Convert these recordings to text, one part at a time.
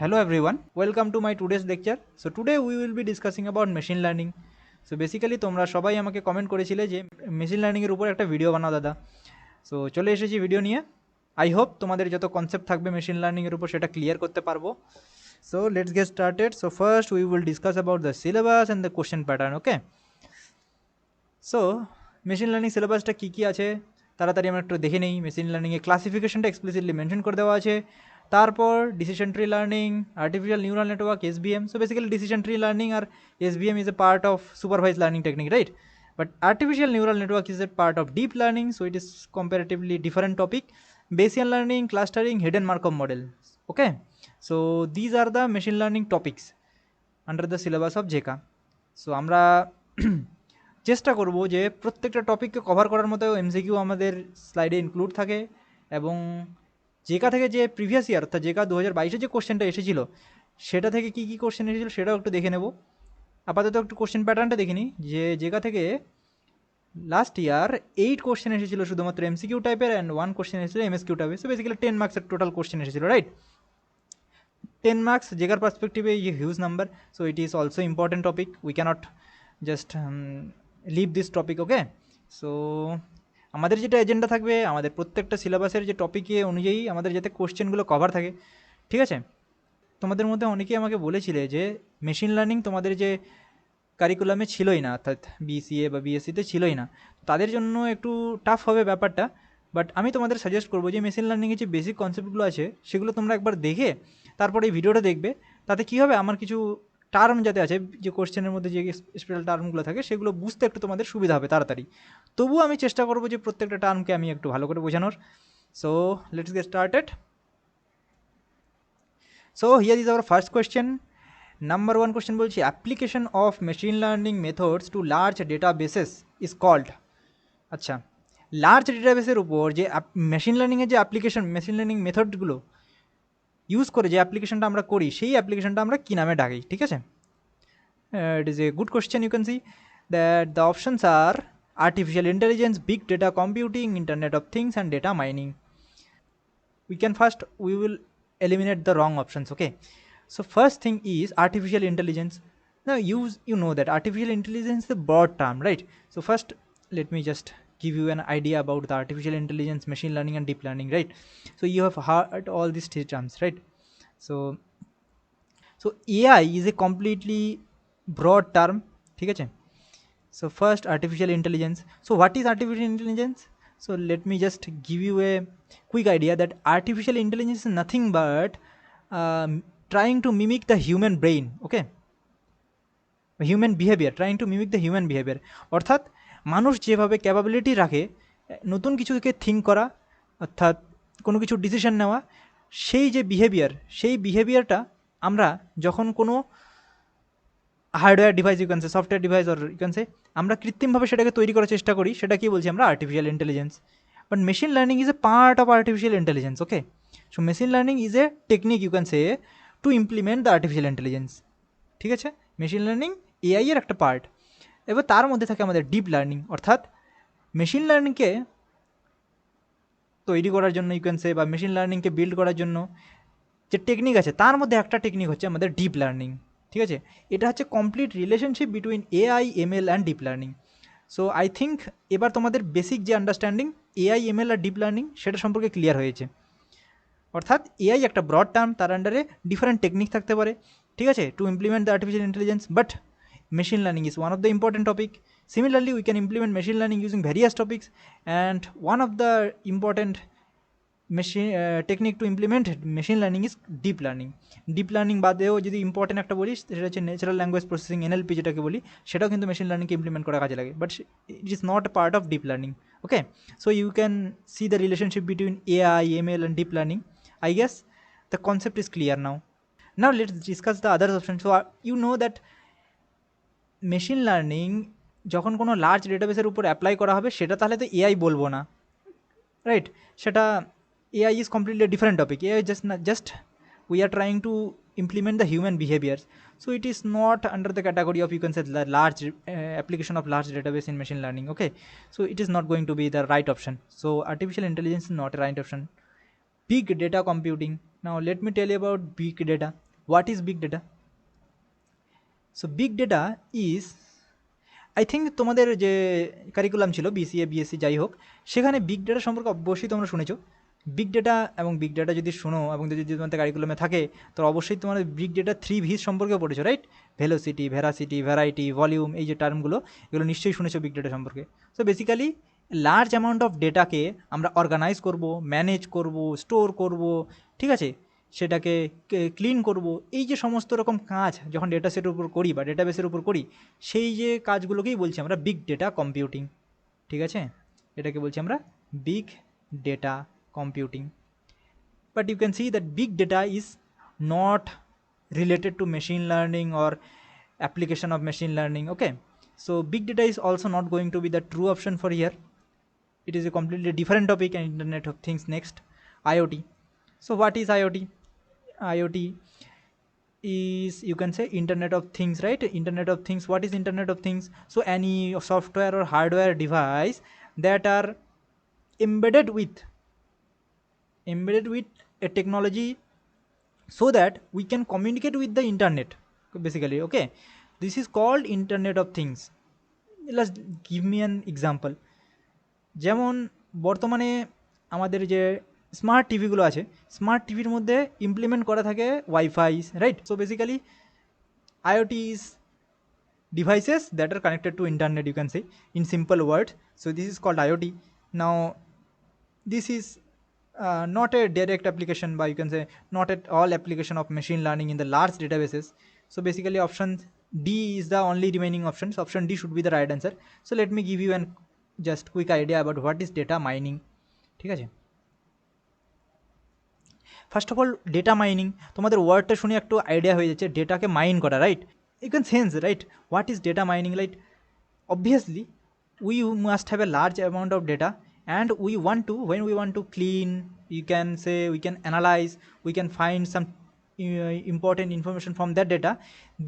Hello everyone, welcome to my today's lecture. So today we will be discussing about machine learning. So basically তোমরা সবাই আমাকে comment করেছিলে যে machine learning এর উপর একটা ভিডিও বানাও দাদা। সো চলে এসেছি ভিডিও নিয়ে। আই হোপ তোমাদের যত কনসেপ্ট থাকবে মেশিন লার্নিং এর উপর সেটা ক্লিয়ার করতে পারবো। So let's get started. So first we will discuss about the syllabus and the question pattern, okay? So machine learning সিলেবাসটা কী কী আছে তাড়াতাড়ি আমরা একটু দেখে নিই। মেশিন লার্নিংয়ে ক্লাসিফিকেশনটা এক্সপ্লিসিটলি মেনশন করে দেওয়া আছে। তারপর decision tree learning, artificial neural network, SVM. So basically decision tree learning আর SVM is a part of supervised learning technique, right? But artificial neural network is a part of deep learning, so it is comparatively different topic. Bayesian learning, clustering, hidden Markov model. Okay, so these are the machine learning topics under the syllabus of JECA. So আমরা চেষ্টা করব যে প্রত্যেকটা টপিককে cover করার মতো MCQ আমাদের স্লাইডে include থাকে এবং জেকা থেকে যে প্রিভিয়াস ইয়ার অর্থাৎ জেকা 2022-এ যে কোশ্চেনটা এসেছিল সেটা থেকে কী কী কোশ্চেন এসেছিল সেটাও একটু দেখে নেব। আপাতত একটু কোশ্চেন প্যাটার্নটা দেখে নিই যে জেকা থেকে লাস্ট ইয়ার 8 কোশ্চেন এসেছিল শুধুমাত্র এমসিকিউ টাইপের অ্যান্ড 1 কোশ্চেন এসেছিল এমএসকিউ টাইপের। সো বেসিক্যালি 10 মার্কসের টোটাল কোশ্চেন এসেছিল, right? 10 marks jigger perspective a huge number, so it is also important topic. We cannot just leave this topic, okay? So আমাদের যেটা agenda থাকবে আমাদের প্রত্যেকটা সিলেবাসের যে টপিকে অনুযায়ী আমাদের যাতে কোশ্চেনগুলো কভার থাকে, ঠিক আছে? তোমাদের মধ্যে অনেকেই আমাকে বলেছিলে যে মেশিন লার্নিং তোমাদের যে কারিকুলামে ছিলই না, অর্থাৎ বিসিএ বা বিএসসিতে ছিলই না, তাদের জন্য একটু টাফ হবে ব্যাপারটা। বাট আমি তোমাদের সাজেস্ট করবো যে মেশিন লার্নিংয়ের যে বেসিক কনসেপ্টগুলো আছে সেগুলো তোমরা একবার দেখে তারপরে এই ভিডিওটা দেখবে। তাতে কী হবে, আমার কিছু টার্ম যাতে আছে যে কোশ্চেনের মধ্যে যে স্পেশাল টার্মগুলো থাকে সেগুলো বুঝতে একটু তোমাদের সুবিধা হবে তাড়াতাড়ি। তবুও আমি চেষ্টা করবো যে প্রত্যেকটা টার্মকে আমি একটু ভালো করে বোঝানোর। So let's get started. So here is our first question. Number 1 question বলছি, application of machine learning methods to large databases is called. আচ্ছা, লার্জ ডেটাবেসের উপর যে মেশিন লার্নিংয়ের যে অ্যাপ্লিকেশন, মেশিন লার্নিং মেথডগুলো ইউজ করে যে অ্যাপ্লিকেশনটা আমরা করি সেই অ্যাপ্লিকেশনটা আমরা কী নামে ডাকি, ঠিক আছে? It is a good question. You can see that the options are artificial intelligence, big data computing, internet of things and data mining. We will eliminate the wrong options, okay? So first thing is artificial intelligence. Now you know that artificial intelligence is a broad term, right? So first let me just give you an idea about the artificial intelligence, machine learning and deep learning, right? So you have heard all these three terms, right? So AI is a completely broad term, ঠিক আছে? So first artificial intelligence. So what is artificial intelligence? So let me just give you a quick idea that artificial intelligence is nothing but trying to mimic the human brain, okay? Human behaviour, trying to mimic the human behaviour, অর্থাৎ মানুষ যেভাবে capability রাখে নতুন কিছুকে think করা, অর্থাৎ কোনো কিছু ডিসিশন নেওয়া, সেই যে বিহেভিয়ার, সেই বিহেভিয়ারটা আমরা যখন কোনো hardware device, you can say software device or you can say, আমরা কৃত্রিমভাবে সেটাকে তৈরি করার চেষ্টা করি, সেটা কি বলছি আমরা artificial intelligence. But machine learning is a part of artificial intelligence, okay? So machine learning is a technique, you can say, to implement the artificial intelligence, ঠিক আছে? মেশিন লার্নিং এআই এর একটা পার্ট। এবার তার মধ্যে থাকে আমাদের ডিপ লার্নিং, অর্থাৎ মেশিন লার্নিংকে তৈরি করার জন্য, ইউ ক্যান সে, বা মেশিন লার্নিংকে বিল্ড করার জন্য যে টেকনিক আছে তার মধ্যে একটা টেকনিক হচ্ছে আমাদের ডিপ লার্নিং, ঠিক আছে? এটা হচ্ছে complete relationship between AI, ML and deep learning. So I think এবার তোমাদের বেসিক যে আন্ডারস্ট্যান্ডিং এআই, এমএল আর ডিপ লার্নিং সেটা সম্পর্কে ক্লিয়ার হয়েছে। অর্থাৎ এআই একটা ব্রড টার্ম, তার আন্ডারে ডিফারেন্ট টেকনিক থাকতে পারে, ঠিক আছে, two implement the artificial intelligence, but machine learning is one of the important topic. Similarly, we can implement machine learning using various topics, and one of the important machine technique to implement machine learning is deep learning. deep learning বাদেও যদি important একটা বলি সেটা হচ্ছে natural language processing, NLP যেটাকে বলি, সেটাও কিন্তু মেশিন লার্নিংকে ইমপ্লিমেন্ট করা কাজে লাগে, but it is not a part of deep learning, okay? So you can see the relationship between AI, ML and deep learning. I guess the concept is clear now. Now let's discuss the other options. So you know that machine learning যখন কোনো large ডেটাবেসের উপর apply করা হবে সেটা তাহলে তো AI বলবো না, রাইট? সেটা AI is completely different topic. AI just we are trying to implement the human behaviors, so it is not under the category of, you can say, the large application of large database in machine learning, okay? So it is not going to be the right option. So artificial intelligence is not a right option. Big data computing. Now let me tell you about big data. what is big data? So big data is, I think তোমাদের যে curriculum ছিল BCA BSc যাই হোক, সেখানে big data সম্পর্কে অবশ্যই তোমরা শুনেছো। বিগ ডেটা এবং বিগ ডেটা যদি শোনো এবং যদি তোমাদের কারিকুলামে থাকে, তো অবশ্যই তোমাদের বিগ ডেটা 3 ভিস সম্পর্কে পড়েছো, right? Velocity, veracity, variety, volume, এই যে টার্মগুলো, এগুলো নিশ্চয়ই শুনেছো বিগ ডেটা সম্পর্কে। So basically large amount of ডেটাকে আমরা অর্গানাইজ করব, ম্যানেজ করব, স্টোর করব, ঠিক আছে, সেটাকে ক্লিন করব, এই যে সমস্ত রকম কাজ যখন ডেটা সেটের উপর করি বা ডেটাবেসের উপর করি, সেই যে কাজগুলোকেই বলছি আমরা বিগ ডেটা কম্পিউটিং, ঠিক আছে? এটাকে বলছি আমরা big data computing. But you can see that big data is not related to machine learning or application of machine learning. Okay, so big data is also not going to be the true option for here. It is a completely different topic and Internet of Things. Next, IoT. So what is IoT? IoT is, you can say, Internet of Things, right? Internet of Things. What is Internet of Things? So any software or hardware device that are embedded with a technology so that we can communicate with the internet, basically. Okay, this is called Internet of Things. Let's give me an example. যেমন বর্তমানে আমাদের যে smart টিভিগুলো আছে, smart টিভির মধ্যে implement করা থাকে wifi, right? So basically IoT is devices that are connected to internet, you can say in simple words. So this is called IoT. Now this is not a direct application, but you can say not at all application of machine learning in the large databases. So basically option D is the only remaining option. So option D should be the right answer. So let me give you an just quick idea about what is data mining. ঠিক আছে, first of all data mining, তোমাদের ওয়ার্ডটা শুনে একটু idea হয়ে যাচ্ছে, ডেটাকে mine করা, right? You can sense, right, what is data mining, right? Obviously we must have a large amount of data, and we want to, when we want to clean, you can say, we can analyze, we can find some important information from that data.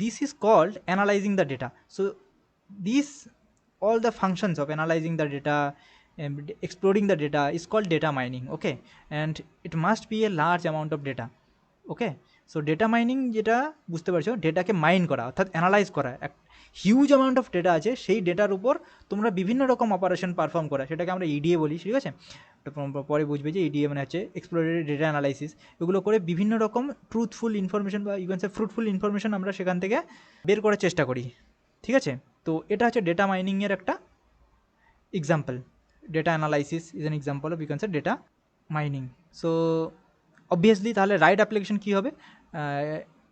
This is called analyzing the data. So these, all the functions of analyzing the data and exploring the data is called data mining. Okay, and it must be a large amount of data. Okay, so data mining যেটা বুঝতে পারছো, ডেটাকে mine করা অর্থাৎ analyse করা, এক huge amount of data আছে, সেই ডেটার উপর তোমরা বিভিন্ন রকম অপারেশন পারফর্ম করা, সেটাকে আমরা ইডিএ বলি, ঠিক আছে? পরে বুঝবে যে ইডিএ মানে হচ্ছে এক্সপ্লোরেটরি ডেটা অ্যানালাইসিস। এগুলো করে বিভিন্ন রকম ট্রুথফুল ইনফরমেশন বা you can say fruitful information আমরা সেখান থেকে বের করার চেষ্টা করি, ঠিক আছে? তো এটা হচ্ছে ডেটা মাইনিংয়ের একটা example. Data analysis is an example of, you can say, data mining. So obviously তাহলে রাইট অ্যাপ্লিকেশন কী হবে?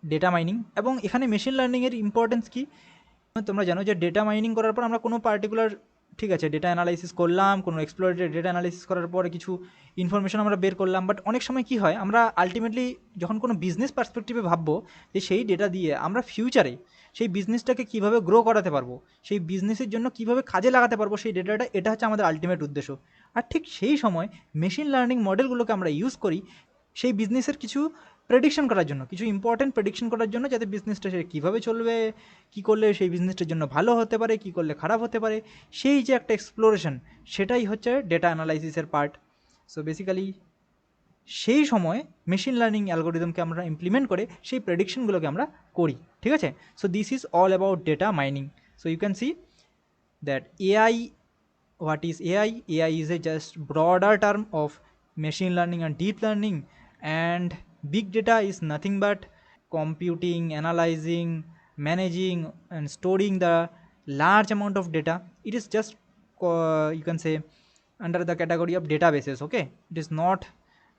Data mining. এবং এখানে মেশিন লার্নিংয়ের ইম্পর্টেন্স কী তোমরা জানো, যে ডেটা মাইনিং করার পর আমরা কোনো পার্টিকুলার, ঠিক আছে, ডেটা অ্যানালাইসিস করলাম, কোনো এক্সপ্লোরেটেড ডেটা অ্যানালাইসিস করার পরে কিছু ইনফরমেশন আমরা বের করলাম, বাট অনেক সময় কী হয়, আমরা আলটিমেটলি যখন কোনো বিজনেস পার্সপেক্টিভে ভাববো যে সেই ডেটা দিয়ে আমরা ফিউচারে সেই বিজনেসটাকে কীভাবে গ্রো করাতে পারবো, সেই বিজনেসের জন্য কীভাবে কাজে লাগাতে পারবো সেই ডেটাটা, এটা হচ্ছে আমাদের আলটিমেট উদ্দেশ্য। আর ঠিক সেই সময় মেশিন লার্নিং মডেলগুলোকে আমরা ইউজ করি সেই বিজনেসের কিছু প্রেডিকশন করার জন্য, কিছু ইম্পর্টেন্ট প্রেডিকশন করার জন্য, যাতে বিজনেসটা সে কীভাবে চলবে, কী করলে সেই বিজনেসটার জন্য ভালো হতে পারে, কী করলে খারাপ হতে পারে, সেই যে একটা এক্সপ্লোরেশন, সেটাই হচ্ছে ডেটা অ্যানালাইসিসের পার্ট। সো বেসিক্যালি সেই সময় মেশিন লার্নিং অ্যালগোরিদমকে আমরা ইমপ্লিমেন্ট করে সেই প্রেডিকশনগুলোকে আমরা করি, ঠিক আছে? So this is all about data mining. So you can see that AI, what is AI? AI is a just broader term of machine learning and deep learning, and big data is nothing but computing, analyzing, managing and storing the large amount of data. It is just you can say under the category of databases. Okay, it is not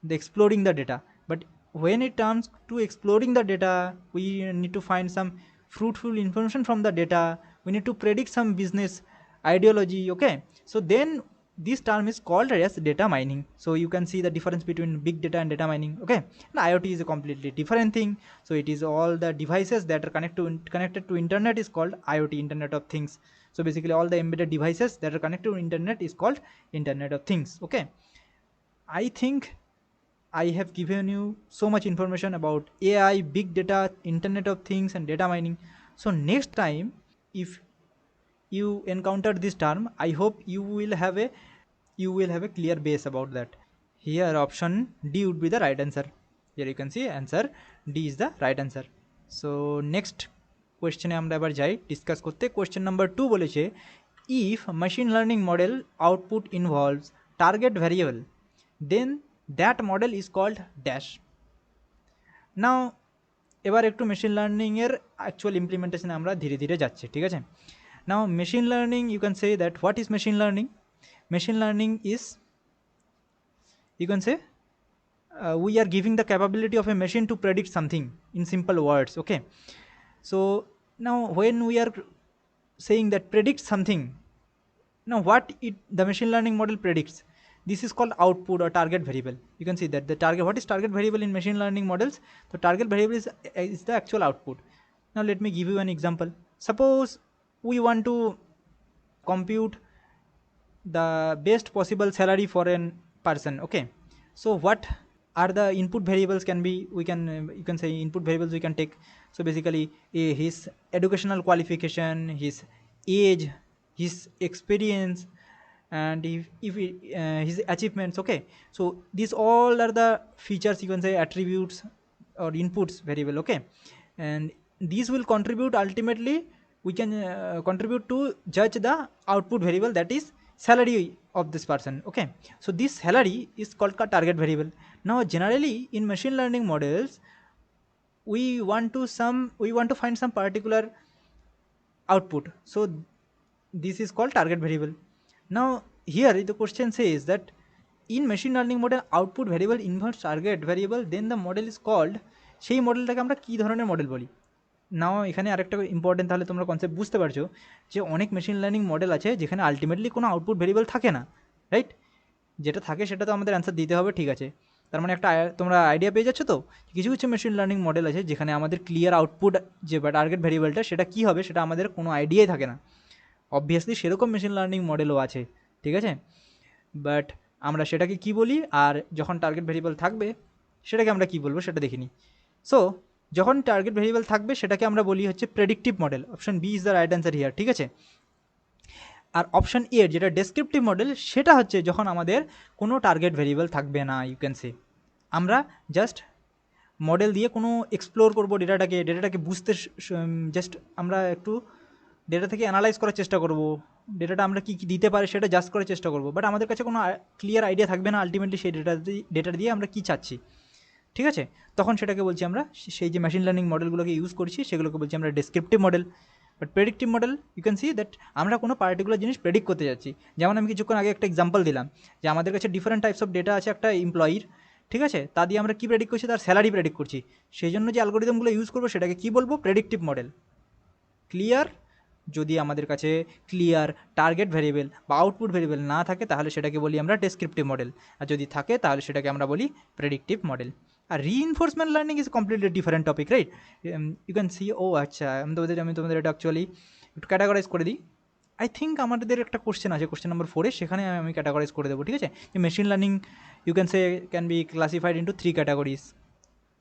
the exploring the data, but when it comes to exploring the data, we need to find some fruitful information from the data, we need to predict some business ideology. Okay, so then this term is called as data mining. So you can see the difference between big data and data mining. Okay, and IoT is a completely different thing. So it is all the devices that are connected to internet is called IoT, Internet of Things. So basically all the embedded devices that are connected to internet is called Internet of Things. Okay, I think I have given you so much information about AI, big data, Internet of Things and data mining. So next time if you encounter this term, I hope you will have a clear base about that. Here option D would be the right answer. Here you can see answer D is the right answer. So next কোয়েশ্চেনে আমরা এবার যাই discuss করতে। Question number 2 বলেছে, if machine learning model output involves target variable then that model is called dash. Now এবার একটু machine লার্নিংয়ের actual ইমপ্লিমেন্টেশনে আমরা ধীরে ধীরে যাচ্ছি, ঠিক আছে। Now machine learning, you can say that what is machine learning? Machine learning is, you can say, we are giving the capability of a machine to predict something in simple words, okay. So now when we are saying that predict something, now what the machine learning model predicts, this is called output or target variable. You can see that the target, what is target variable in machine learning models? The target variable is the actual output. Now let me give you an example. Suppose we want to compute the best possible salary for an person, okay. So what are the input variables? Can be, we can you can say input variables we can take. So basically his educational qualification, his age, his experience, and if his achievements, okay. So these all are the features, you can say attributes or inputs variable, okay. And these will contribute, ultimately we can contribute to judge the output variable, that is salary of this person, okay. So this salary is called a target variable. Now generally in machine learning models we want to find some particular output, so this is called target variable. Now here the question says that in machine learning model output variable involves target variable, then the model is called, সেই মডেলটাকে আমরা কী ধরনের model বলি? নাও এখানে আরেকটা important, তাহলে তোমরা concept বুঝতে পারছো যে অনেক মেশিন লার্নিং মডেল আছে যেখানে আলটিমেটলি কোনো আউটপুট ভেরিয়েবল থাকে না, রাইট। যেটা থাকে সেটা তো আমাদের অ্যান্সার দিতে হবে, ঠিক আছে। তার মানে একটা তোমরা আইডিয়া পেয়ে যাচ্ছ তো, কিছু কিছু মেশিন লার্নিং মডেল আছে যেখানে আমাদের ক্লিয়ার আউটপুট যে টার্গেট ভেরিয়েবলটা সেটা কী হবে সেটা আমাদের কোনো আইডিয়াই থাকে না। অবভিয়াসলি সেরকম মেশিন লার্নিং মডেলও আছে, ঠিক আছে। বাট আমরা সেটাকে কী বলি, আর যখন টার্গেট ভেরিয়েবল থাকবে সেটাকে আমরা কী বলবো সেটা দেখিনি। সো যখন টার্গেট ভেরিয়েবল থাকবে সেটাকে আমরা বলি হচ্ছে predictive model. Option B is the right answer here, ঠিক আছে। আর অপশন এ যেটা ডেসক্রিপটিভ মডেল, সেটা হচ্ছে যখন আমাদের কোনো টার্গেট ভেরিয়েবল থাকবে না, ইউ ক্যান সে আমরা জাস্ট মডেল দিয়ে কোনো এক্সপ্লোর করবো ডেটাটাকে বুঝতে, জাস্ট আমরা একটু ডেটা থেকে অ্যানালাইজ করার চেষ্টা করব, ডেটাটা আমরা কী কী দিতে পারি সেটা জাস্ট করার চেষ্টা করবো, বাট আমাদের কাছে কোনো ক্লিয়ার আইডিয়া থাকবে না আলটিমেটলি সেই ডেটা দিয়ে আমরা কী চাচ্ছি, ঠিক আছে। তখন সেটাকে বলছি আমরা, সেই যে মেশিন লার্নিং মডেলগুলোকে ইউজ করছি সেগুলোকে বলছি আমরা descriptive model. But predictive model, you can see that আমরা কোনো পার্টিকুলার জিনিস প্রেডিক্ট করতে যাচ্ছি। যেমন আমি কিছুক্ষণ আগে একটা এক্সাম্পল দিলাম যে আমাদের কাছে ডিফারেন্ট টাইপস অফ ডেটা আছে একটা এমপ্লয়ির, ঠিক আছে, তা দিয়ে আমরা কী প্রেডিক্ট করছি, তার স্যালারি প্রেডিক্ট করছি। সেই জন্য যে অ্যালগোরিদমগুলো ইউজ করবো সেটাকে কী বলবো, প্রেডিক্টিভ মডেল। ক্লিয়ার? যদি আমাদের কাছে ক্লিয়ার টার্গেট ভেরিয়েবল বা আউটপুট ভেরিয়েবল না থাকে তাহলে সেটাকে বলি আমরা ডেসক্রিপটিভ মডেল, আর যদি থাকে তাহলে সেটাকে আমরা বলি প্রেডিক্টিভ মডেল। আর reinforcement learning is completely different topic, right. You can see, ও আচ্ছা, আমি তোমাদের এটা অ্যাকচুয়ালি একটু ক্যাটাগরাইজ করে দিই। আই থিঙ্ক আমাদের একটা কোশ্চেন আছে, কোশ্চেন নাম্বার 4, সেখানে আমি ক্যাটাগরাইজ করে দেবো, ঠিক আছে। যে machine learning you can say can be classified into 3 categories: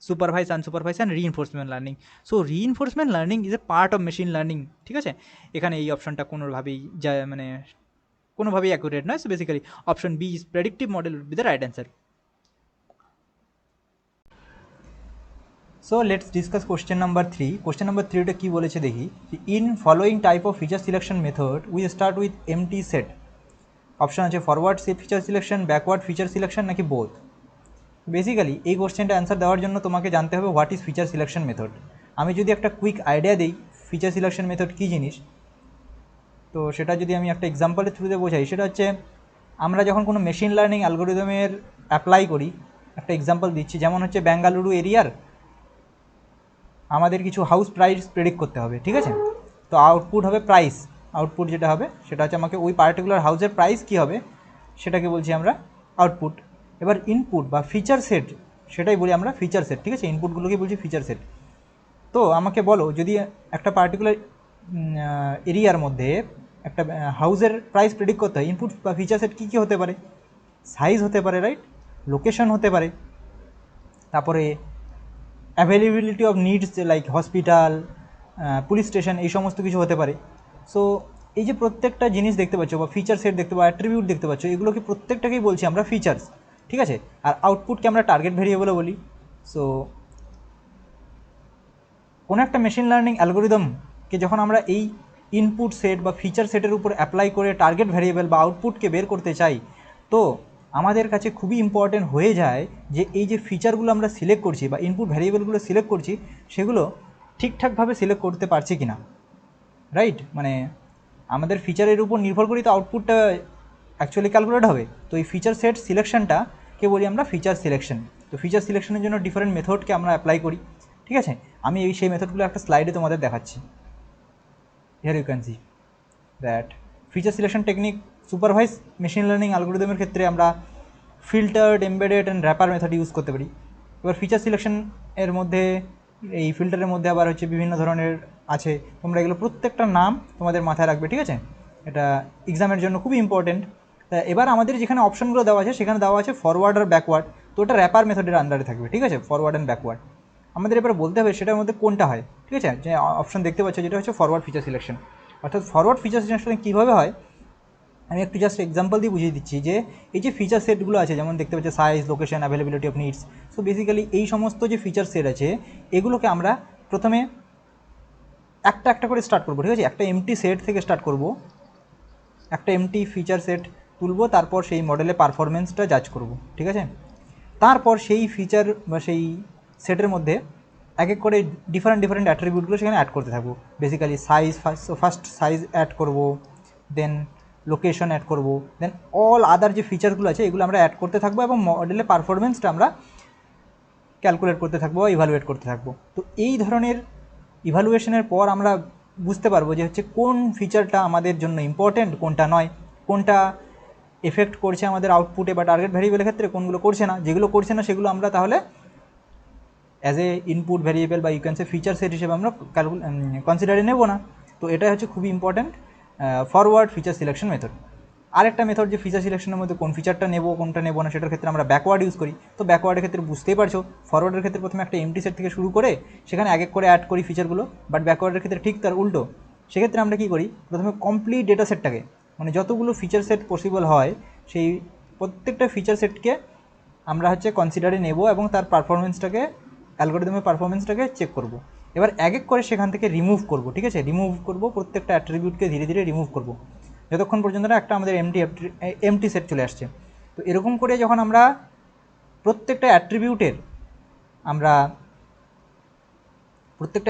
supervised, unsupervised and reinforcement learning. So reinforcement learning is a part of machine learning, ঠিক আছে। এখানে এই অপশনটা কোনোভাবেই কোনোভাবেই অ্যাকুরেট নয়। So basically option B is predictive model will be the right answer. So let's discuss question number 3। Question number 3টা কী বলেছে দেখি। In following type of feature selection method we start with empty set. Option আছে forward feature selection, backward feature selection, নাকি both. Basically এই কোশ্চেনটা answer দেওয়ার জন্য তোমাকে জানতে হবে what is feature selection method. আমি যদি একটা কুইক আইডিয়া দিই ফিচার সিলেকশন মেথড কী জিনিস, তো সেটা যদি আমি একটা এক্সাম্পলের থ্রুতে বোঝাই, সেটা হচ্ছে আমরা যখন কোনো মেশিন লার্নিং অ্যালগোরিদমের অ্যাপ্লাই করি, একটা এক্সাম্পল দিচ্ছি, যেমন হচ্ছে বেঙ্গালুরু এরিয়ার আমাদের কিছু হাউস প্রাইস প্রেডিক্ট করতে হবে, ঠিক আছে। তো আউটপুট হবে প্রাইস, আউটপুট যেটা হবে সেটা হচ্ছে আমাকে ওই পার্টিকুলার হাউসের প্রাইস কী হবে সেটাকে বলছি আমরা আউটপুট। এবার ইনপুট বা ফিচার সেট, সেটাই বলি আমরা ফিচার সেট, ঠিক আছে। ইনপুটগুলোকে বলছি ফিচার সেট। তো আমাকে বলো, যদি একটা পার্টিকুলার এরিয়ার মধ্যে একটা হাউসের প্রাইস প্রেডিক্ট করতে হয়, ইনপুট বা ফিচার সেট কী কী হতে পারে? সাইজ হতে পারে, রাইট, লোকেশন হতে পারে, তারপরে availability of needs like hospital, police station, এই সমস্ত কিছু হতে পারে। সো এই যে প্রত্যেকটা জিনিস দেখতে পাচ্ছ বা ফিচার সেট দেখতে পাচ্ছ, অ্যাট্রিবিউট দেখতে পাচ্ছ, এগুলোকে প্রত্যেকটাকেই বলছি আমরা ফিচার্স, ঠিক আছে। আর আউটপুটকে আমরা টার্গেট ভেরিয়েবলও বলি। সো কোনো একটা মেশিন লার্নিং অ্যালগোরিদমকে যখন আমরা এই ইনপুট সেট বা ফিচার সেটের উপর অ্যাপ্লাই করে টার্গেট ভ্যারিয়েবল বা আউটপুটকে বের করতে চাই, তো আমাদের কাছে খুবই ইম্পর্টেন্ট হয়ে যায় যে এই যে ফিচারগুলো আমরা সিলেক্ট করছি বা ইনপুট ভ্যারিয়েবলগুলো সিলেক্ট করছি সেগুলো ঠিকঠাকভাবে সিলেক্ট করতে পারছি কি না, রাইট? মানে আমাদের ফিচারের উপর নির্ভর করেই তো আউটপুটটা অ্যাকচুয়ালি ক্যালকুলেট হবে। তো এই ফিচার সেট সিলেকশনটাকে বলি আমরা ফিচার সিলেকশন। তো ফিচার সিলেকশনের জন্য ডিফারেন্ট মেথডকে আমরা অ্যাপ্লাই করি, ঠিক আছে? আমি সেই মেথডগুলো একটা স্লাইডে তোমাদের দেখাচ্ছি। Here you can see that feature selection technique supervise machine learning অ্যালগোরিদমের ক্ষেত্রে আমরা filtered, embedded and wrapper method use করতে পারি। এবার ফিচার সিলেকশন এর মধ্যে এই ফিল্টারের মধ্যে আবার হচ্ছে বিভিন্ন ধরনের আছে, তোমরা এগুলো প্রত্যেকটা নাম তোমাদের মাথায় রাখবে, ঠিক আছে? এটা এক্সামের জন্য খুবই ইম্পর্টেন্ট। তা এবার আমাদের যেখানে অপশনগুলো দেওয়া আছে সেখানে দেওয়া আছে ফরওয়ার্ড আর ব্যাকওয়ার্ড, তো ওটা র্যাপার মেথডের আন্ডারে থাকবে, ঠিক আছে? ফরওয়ার্ড অ্যান্ড ব্যাকওয়ার্ড আমাদের এবার বলতে হবে সেটার মধ্যে কোনটা হয়, ঠিক আছে? যে অপশন দেখতে পাচ্ছ যেটা হচ্ছে ফরওয়ার্ড ফিচার সিলেকশন। অর্থাৎ ফরওয়ার্ড ফিচার সিলেকশন কীভাবে হয় আমি একটু জাস্ট এক্সাম্পল দিয়ে বুঝিয়ে দিচ্ছি যে এই যে ফিচার সেটগুলো আছে যেমন দেখতে পাচ্ছি size, location, availability of needs, so basically এই সমস্ত যে ফিচার সেট আছে এগুলোকে আমরা প্রথমে একটা একটা করে স্টার্ট করবো, ঠিক আছে? একটা এমটি সেট থেকে স্টার্ট করব, একটা এমটি ফিচার সেট তুলব, তারপর সেই মডেলের পারফরমেন্সটা জাজ করব, ঠিক আছে? তারপর সেই ফিচার বা সেই সেটের মধ্যে এক এক করে ডিফারেন্ট অ্যাট্রিবিউটগুলো সেখানে অ্যাড করতে থাকবো। Basically size, first size add করব, দেন লোকেশন অ্যাড করব, দেন অল আদার যে ফিচারগুলো আছে এগুলো আমরা অ্যাড করতে থাকবো এবং মডেলের পারফরমেন্সটা আমরা ক্যালকুলেট করতে থাকবো বা ইভালুয়েট করতে থাকবো। তো এই ধরনের ইভালুয়েশনের পর আমরা বুঝতে পারবো যে হচ্ছে কোন ফিচারটা আমাদের জন্য ইম্পর্টেন্ট, কোনটা নয়, কোনটা এফেক্ট করছে আমাদের আউটপুটে বা টার্গেট ভ্যারিয়েবলের ক্ষেত্রে, কোনগুলো করছে না। যেগুলো করছে না সেগুলো আমরা তাহলে অ্যাজ এ ইনপুট ভ্যারিয়েবল বা you can say feature set হিসেবে আমরা কনসিডারে নেব না। তো এটাই হচ্ছে খুবই important forward feature selection method. আরেকটা মেথড যে ফিচার সিলেকশনের মধ্যে কোন ফিচারটা নেব কোনটা নেব না সেটার ক্ষেত্রে আমরা ব্যাকওয়ার্ড ইউজ করি। তো ব্যাকওয়ার্ডের ক্ষেত্রে বুঝতেই পারছো, ফরওয়ার্ডের ক্ষেত্রে প্রথমে একটা এমটি সেট থেকে শুরু করে সেখানে এক এক করে অ্যাড করি ফিচারগুলো, বাট ব্যাকওয়ার্ডের ক্ষেত্রে ঠিক তার উল্টো। সেক্ষেত্রে আমরা কী করি, প্রথমে কমপ্লিট ডেটা সেটটাকে মানে যতগুলো ফিচার সেট পসিবল হয় সেই প্রত্যেকটা ফিচার সেটকে আমরা হচ্ছে কনসিডারে নেব এবং তার পারফরমেন্সটাকে অ্যালগোরিদমের পারফরমেন্সটাকে চেক করব। এবার এক এক করে সেখান থেকে রিমুভ করব, ঠিক আছে? রিমুভ করব প্রত্যেকটা অ্যাট্রিবিউটকে ধীরে ধীরে রিমুভ করব যতক্ষণ পর্যন্ত না একটা আমাদের এমটি সেট চলে আসছে। তো এরকম করে যখন আমরা প্রত্যেকটা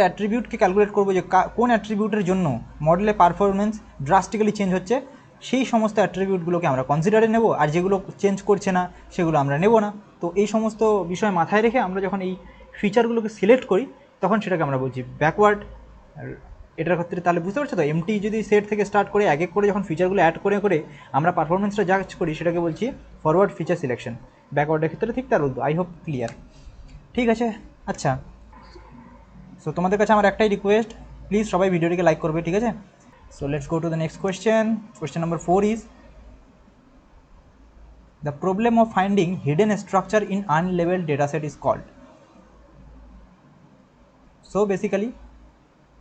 অ্যাট্রিবিউটকে ক্যালকুলেট করবো যে কোন অ্যাট্রিবিউটের জন্য মডেলের পারফরমেন্স ড্রাস্টিক্যালি চেঞ্জ হচ্ছে, সেই সমস্ত অ্যাট্রিবিউটগুলোকে আমরা কনসিডারে নেব, আর যেগুলো চেঞ্জ করছে না সেগুলো আমরা নেব না। তো এই সমস্ত বিষয় মাথায় রেখে আমরা যখন এই ফিচারগুলোকে সিলেক্ট করি তখন সেটাকে আমরা বলছি ব্যাকওয়ার্ড। আর এটার ক্ষেত্রে তাহলে বুঝতে পারছো তো, এমটি যদি সেট থেকে স্টার্ট করে এক এক করে যখন ফিচারগুলো অ্যাড করে করে আমরা পারফরমেন্সটা জাজ করি সেটাকে বলছি ফরওয়ার্ড ফিচার সিলেকশন। ব্যাকওয়ার্ডের ক্ষেত্রে ঠিক তার উল্টো। আই হোপ ক্লিয়ার, ঠিক আছে? আচ্ছা, সো তোমাদের কাছে আমার একটাই রিকোয়েস্ট, প্লিজ সবাই ভিডিওটিকে লাইক করবে, ঠিক আছে? So let's go to the next question number 4 is the problem of finding hidden structure in unlabelled data set is called. So basically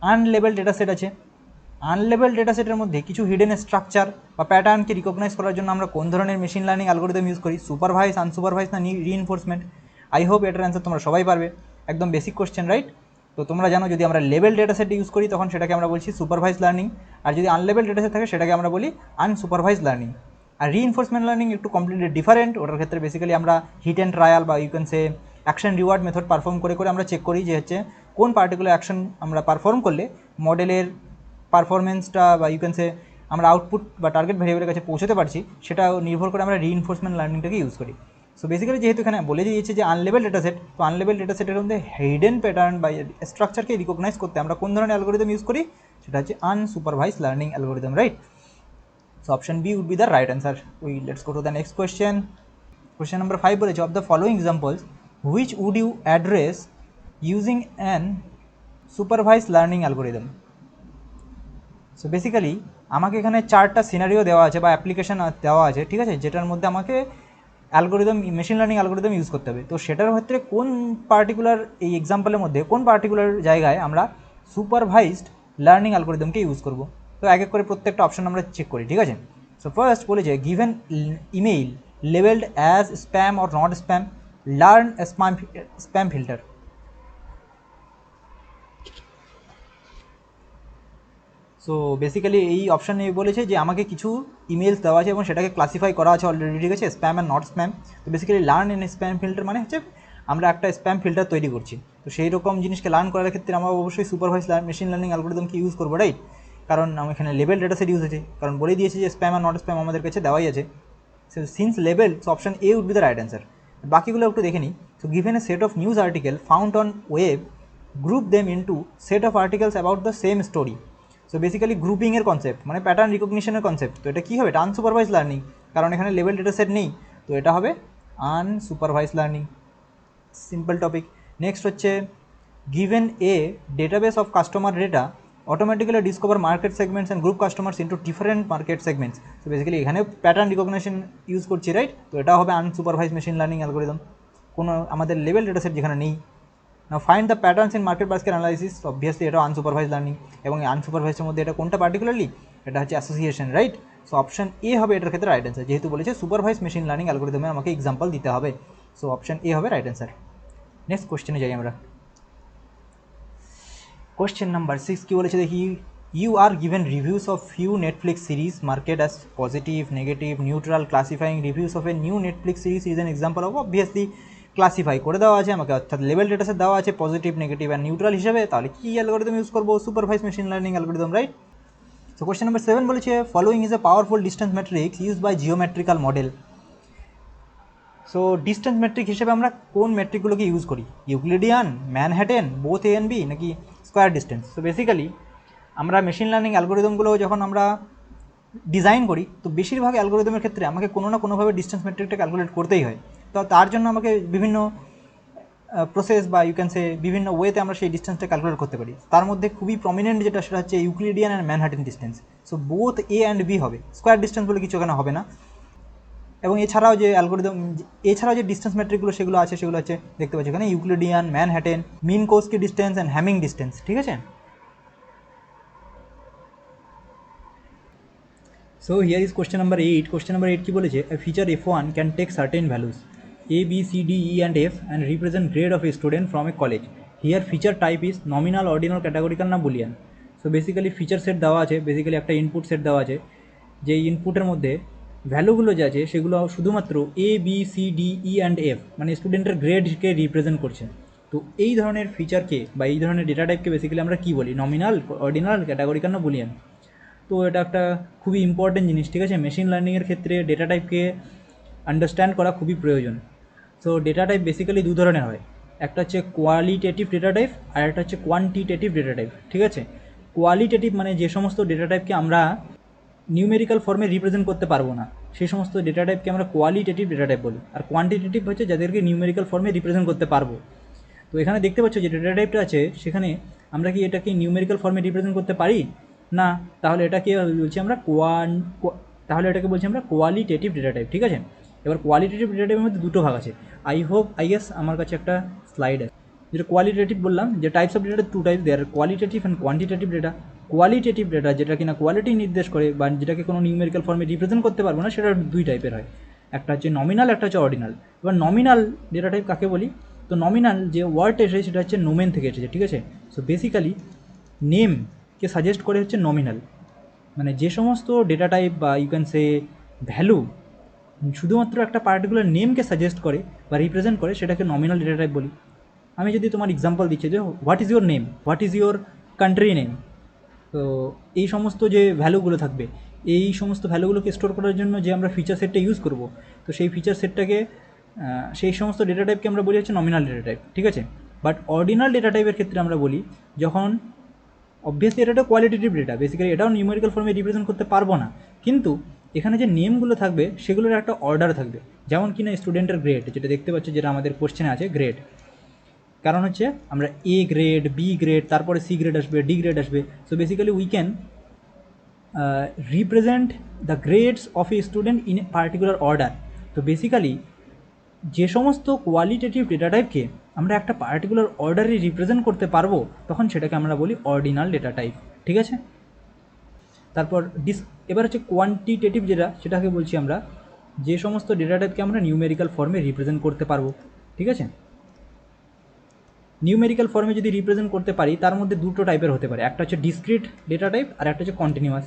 unlabel data set আছে, আনলেবেল ডেটা সেটের মধ্যে কিছু hidden structure বা প্যাটার্নকে recognise করার জন্য আমরা কোন ধরনের মেশিন লার্নিং অ্যালগোরিদম ইউজ করি, সুপারভাইজ, আনসুপারভাইজ না রিইনফোর্সমেন্ট? আই হোপ এটার অ্যান্সার তোমরা সবাই পারবে, একদম বেসিক কোশ্চেন, রাইট? তো তোমরা জানো যদি আমরা লেভেল ডেটা সেট ইউজ করি তখন সেটাকে আমরা বলছি সুপারভাইজ লার্নিং, আর যদি আনলেবেল ডেটা সেট থাকে সেটাকে আমরা বলি আনসুপারভাইজ লার্নিং। আর রিইনফোর্সমেন্ট লার্নিং একটু কমপ্লিটলি ডিফারেন্ট, ওটার ক্ষেত্রে বেসিক্যালি আমরা হিট অ্যান্ড ট্রায়াল বা you can say action reward method perform করে করে আমরা চেক করি যে হচ্ছে কোন পার্টিকুলার অ্যাকশন আমরা পারফর্ম করলে মডেলের পারফরমেন্সটা বা ইউ ক্যান সে আমরা আউটপুট বা টার্গেট ভ্যারিয়েবলের কাছে পৌঁছতে পারছি সেটা নির্ভর করে আমরা রিইনফোর্সমেন্ট লার্নিংটাকে ইউজ করি। সো বেসিক্যালি যেহেতু এখানে বলে দিয়েছে যে আনলেবেল ডেটা সেট, তো আনলেবেল ডেটা সেটের মধ্যে হিডেন প্যাটার্ন বা স্ট্রাকচারকে রিকগনাইজ করতে আমরা কোন ধরনের অ্যালগোরিদম ইউজ করি, সেটা হচ্ছে unsupervised learning algorithm, right? So option B would be the right answer. Let's go to the next question number 5 বলেছে of the following examples which would you address using an supervised learning algorithm. So basically আমাকে এখানে 4টা scenario দেওয়া আছে বা application দেওয়া আছে, ঠিক আছে, যেটার মধ্যে আমাকে algorithm machine learning algorithm use করতে হবে। তো সেটার ক্ষেত্রে কোন পার্টিকুলার এই এক্সাম্পলের মধ্যে কোন পার্টিকুলার জায়গায় আমরা সুপারভাইজড লার্নিং অ্যালগোরিদমকে ইউজ করব। তো এক এক করে প্রত্যেকটা অপশন আমরা চেক করি, ঠিক আছে? সো ফার্স্ট বলেছে given email levelled as spam or not spam, learn spam filter. So basically এই অপশানে বলেছে যে আমাকে কিছু ইমেলস দেওয়া আছে এবং সেটাকে ক্লাসিফাই করা আছে অলরেডি, ঠিক আছে, স্প্যাম অ্যান্ড নট স্প্যাম। তো basically learn and spam filter মানে হচ্ছে আমরা একটা স্প্যাম ফিল্টার তৈরি করছি। তো সেই রকম জিনিসকে লার্ন করার ক্ষেত্রে আমরা অবশ্যই সুপারভাইজ মেশিন লার্নিং অ্যালগরিদমকে ইউজ করবো, রাইট? কারণ আমি এখানে লেভেল ডেটা সেট ইউজ হয়েছে, কারণ বলে দিয়েছি যে স্প্যাম আর নট স্প্যাম আমাদের কাছে দেওয়াই আছে। সো সিন্স লেভেল, so option A would be the right answer. বাকিগুলো একটু দেখে নিই। So given a set of news article found on web, group them into set of articles about the same story. So basically গ্রুপিংয়ের concept মানে pattern রিকগনিশনের concept. তো এটা কী হবে? এটা আনসুপারভাইজ লার্নিং, কারণ এখানে লেভেল ডেটা সেট নেই, তো এটা হবে unsupervise learning. Simple topic. Next হচ্ছে given a database of customer data automatically discover market segments and group customers into different market segments. তো বেসিক্যালি এখানে প্যাটার্ন রিকগনিশন ইউজ করছি, রাইট? তো এটা হবে আনসুপারভাইজ মেশিন লার্নিং অ্যালগরিদম, কোনো আমাদের level data set যেখানে নেই। নাও find the patterns in market basket analysis. Obviously এটা আনসুপারভাইজ লার্নিং, এবং আনসুপারভাইজের মধ্যে এটা কোনটা পার্টিকুলারলি? এটা হচ্ছে association, right? So option A হবে এটার ক্ষেত্রে রাইট অ্যান্সার, যেহেতু বলেছে সুপারভাইজ মেশিন লার্নিং অ্যালগরিদমে আমাকে এক্সাম্পল দিতে হবে। সো অপশন এ হবে রাইট অ্যান্সার। নেক্সট কোশ্চেনে যাই আমরা। কোশ্চেন নাম্বার 6 কি বলেছে দেখি। You are given reviews of few Netflix series marked as positive, negative, neutral. Classifying reviews of a new Netflix series is an example of. Obviously classify করে দেওয়া আছে আমাকে, অর্থাৎ লেভেল ডেটা সেট দেওয়া আছে পজিটিভ, নেগেটিভ অ্যান্ড নিউট্রাল হিসেবে। তাহলে কী অ্যালগরিদম ইউজ করবো? Supervise machine learning algorithm, right? So question number 7 বলেছে following is a powerful distance matrix use by geometrical model. So distance metric হিসেবে আমরা কোন মেট্রিকগুলোকে ইউজ করি? Euclidean, Manhattan, both A and B, নাকি স্কোয়ার ডিস্টেন্স? সো বেসিক্যালি আমরা machine learning অ্যালগরিদমগুলো যখন আমরা ডিজাইন করি, তো বেশিরভাগ অ্যালগরিদমের ক্ষেত্রে আমাকে কোনো না কোনোভাবে ডিস্টেন্স মেট্রিকটা ক্যালকুলেট করতেই হয়। তো তার জন্য আমাকে বিভিন্ন প্রসেস বা ইউ ক্যান সে বিভিন্ন ওয়েতে আমরা সেই ডিস্টেন্সটা ক্যালকুলেট করতে পারি। তার মধ্যে খুবই প্রমিনেন্ট যেটা, সেটা হচ্ছে Euclidean and Manhattan distance. So both A and B হবে, স্কোয়ার ডিস্টেন্স বলে কিছু এখানে হবে না। এবং এছাড়াও যে অ্যালগরিদম, এছাড়াও যে ডিস্টেন্স মেট্রিকগুলো সেগুলো আছে, সেগুলো হচ্ছে দেখতে পাচ্ছি এখানে Euclidean, Manhattan, Minkowski distance and Hamming distance, ঠিক আছে? So here is question number 8। Question number 8 কি বলেছে? A feature F1 can take certain values A, B, C, D, E and F and represent grade of a student from a college. Here feature type is nominal, ordinal, categorical না Boolean. So basically feature set দেওয়া আছে, basically একটা input set দেওয়া আছে, যে ইনপুটের মধ্যে ভ্যালুগুলো যে আছে সেগুলো শুধুমাত্র A, B, C, D, E and F মানে স্টুডেন্টের গ্রেডকে রিপ্রেজেন্ট করছে। তো এই ধরনের ফিচারকে বা এই ধরনের ডেটা টাইপকে বেসিক্যালি আমরা কী বলি? নমিনাল, অর্ডিনাল, ক্যাটাগরিক্যাল না বুলিয়ান। তো এটা একটা খুবই ইম্পর্টেন্ট জিনিস, ঠিক আছে? মেশিন লার্নিংয়ের ক্ষেত্রে ডেটা টাইপকে আন্ডারস্ট্যান্ড করা খুবই প্রয়োজন। সো ডেটা টাইপ বেসিক্যালি দু ধরনের হয়, একটা হচ্ছে কোয়ালিটেটিভ ডেটা টাইপ আর একটা হচ্ছে কোয়ান্টিটেটিভ ডেটা টাইপ, ঠিক আছে? কোয়ালিটেটিভ মানে যে সমস্ত ডেটা টাইপকে আমরা নিউমেরিক্যাল ফর্মে রিপ্রেজেন্ট করতে পারবো না, সেই সমস্ত ডেটা টাইপকে আমরা কোয়ালিটেটিভ ডেটা টাইপ বলি। আর কোয়ান্টিটেটিভ হচ্ছে যাদেরকে নিউমেরিক্যাল ফর্মে রিপ্রেজেন্ট করতে পারবো। তো এখানে দেখতে পাচ্ছ যে ডেটা টাইপটা আছে, সেখানে আমরা কি এটাকে নিউমেরিক্যাল ফর্মে রিপ্রেজেন্ট করতে পারি না? তাহলে এটাকে বলছি আমরা তাহলে এটাকে বলছি আমরা কোয়ালিটেটিভ ডেটা টাইপ, ঠিক আছে? এবার কোয়ালিটেটিভ ডেটা টাইপের মধ্যে দুটো ভাগ আছে। আই গেস আমার কাছে একটা স্লাইড আছে, যেটা কোয়ালিটেটিভ বললাম যে types of data two types there, qualitative and quantitative data. Qualitative data যেটা কিনা কোয়ালিটি নির্দেশ করে বা যেটাকে কোনো নিউমেরিক্যাল ফর্মে রিপ্রেজেন্ট করতে পারবো না, সেটা দুই টাইপের হয়, একটা হচ্ছে নমিনাল, একটা হচ্ছে অর্ডিনাল। এবার নমিনাল ডেটা টাইপ কাকে বলি? তো নমিনাল যে ওয়ার্ডটা এসেছে সেটা হচ্ছে নোমেন থেকে এসেছে, ঠিক আছে? সো বেসিক্যালি নেমকে সাজেস্ট করে হচ্ছে নমিনাল, মানে যে সমস্ত ডেটা টাইপ বা ইউ ক্যান সে ভ্যালু শুধুমাত্র একটা পার্টিকুলার নেমকে সাজেস্ট করে বা রিপ্রেজেন্ট করে, সেটাকে নমিনাল ডেটা টাইপ বলি। আমি যদি তোমার এক্সাম্পল দিচ্ছি যে what is your name, what is your country name, তো এই সমস্ত যে ভ্যালুগুলো থাকবে, এই সমস্ত ভ্যালুগুলোকে স্টোর করার জন্য যে আমরা ফিচার সেটটা ইউজ করব, তো সেই ফিচার সেটটাকে সেই সমস্ত ডেটা টাইপকে আমরা বলি হচ্ছে নমিনাল ডেটা টাইপ, ঠিক আছে? বাট অর্ডিনাল ডেটা টাইপের ক্ষেত্রে আমরা বলি যখন অবভিয়াসলি এটা একটা কোয়ালিটেটিভ ডেটা, বেসিক্যালি এটাও নিউমেরিক্যাল ফর্মে রিপ্রেজেন্ট করতে পারবো না, কিন্তু এখানে যে নেমগুলো থাকবে সেগুলোর একটা অর্ডার থাকবে। যেমন কিনা স্টুডেন্টের গ্রেড, যেটা দেখতে পাচ্ছ যেটা আমাদের কোশ্চেনে আছে গ্রেড, কারণ হচ্ছে আমরা এ গ্রেড, বি গ্রেড, তারপরে সি গ্রেড আসবে, ডি গ্রেড আসবে। So basically we can represent the grades of a student in a particular order. তো বেসিক্যালি যে সমস্ত কোয়ালিটেটিভ ডেটা টাইপকে আমরা একটা পার্টিকুলার অর্ডারে রিপ্রেজেন্ট করতে পারবো, তখন সেটাকে আমরা বলি অর্ডিনাল ডেটা টাইপ, ঠিক আছে? তারপর এবার হচ্ছে কোয়ান্টিটেটিভ যেটা, সেটাকে বলছি আমরা যে সমস্ত ডেটা টাইপকে আমরা নিউমেরিক্যাল ফর্মে রিপ্রেজেন্ট করতে পারবো, ঠিক আছে? নিউমেরিক্যাল ফর্মে যদি রিপ্রেজেন্ট করতে পারি তার মধ্যে দুটো টাইপের হতে পারে, একটা হচ্ছে ডিসক্রিট ডেটা টাইপ আর একটা হচ্ছে কন্টিনিউয়াস।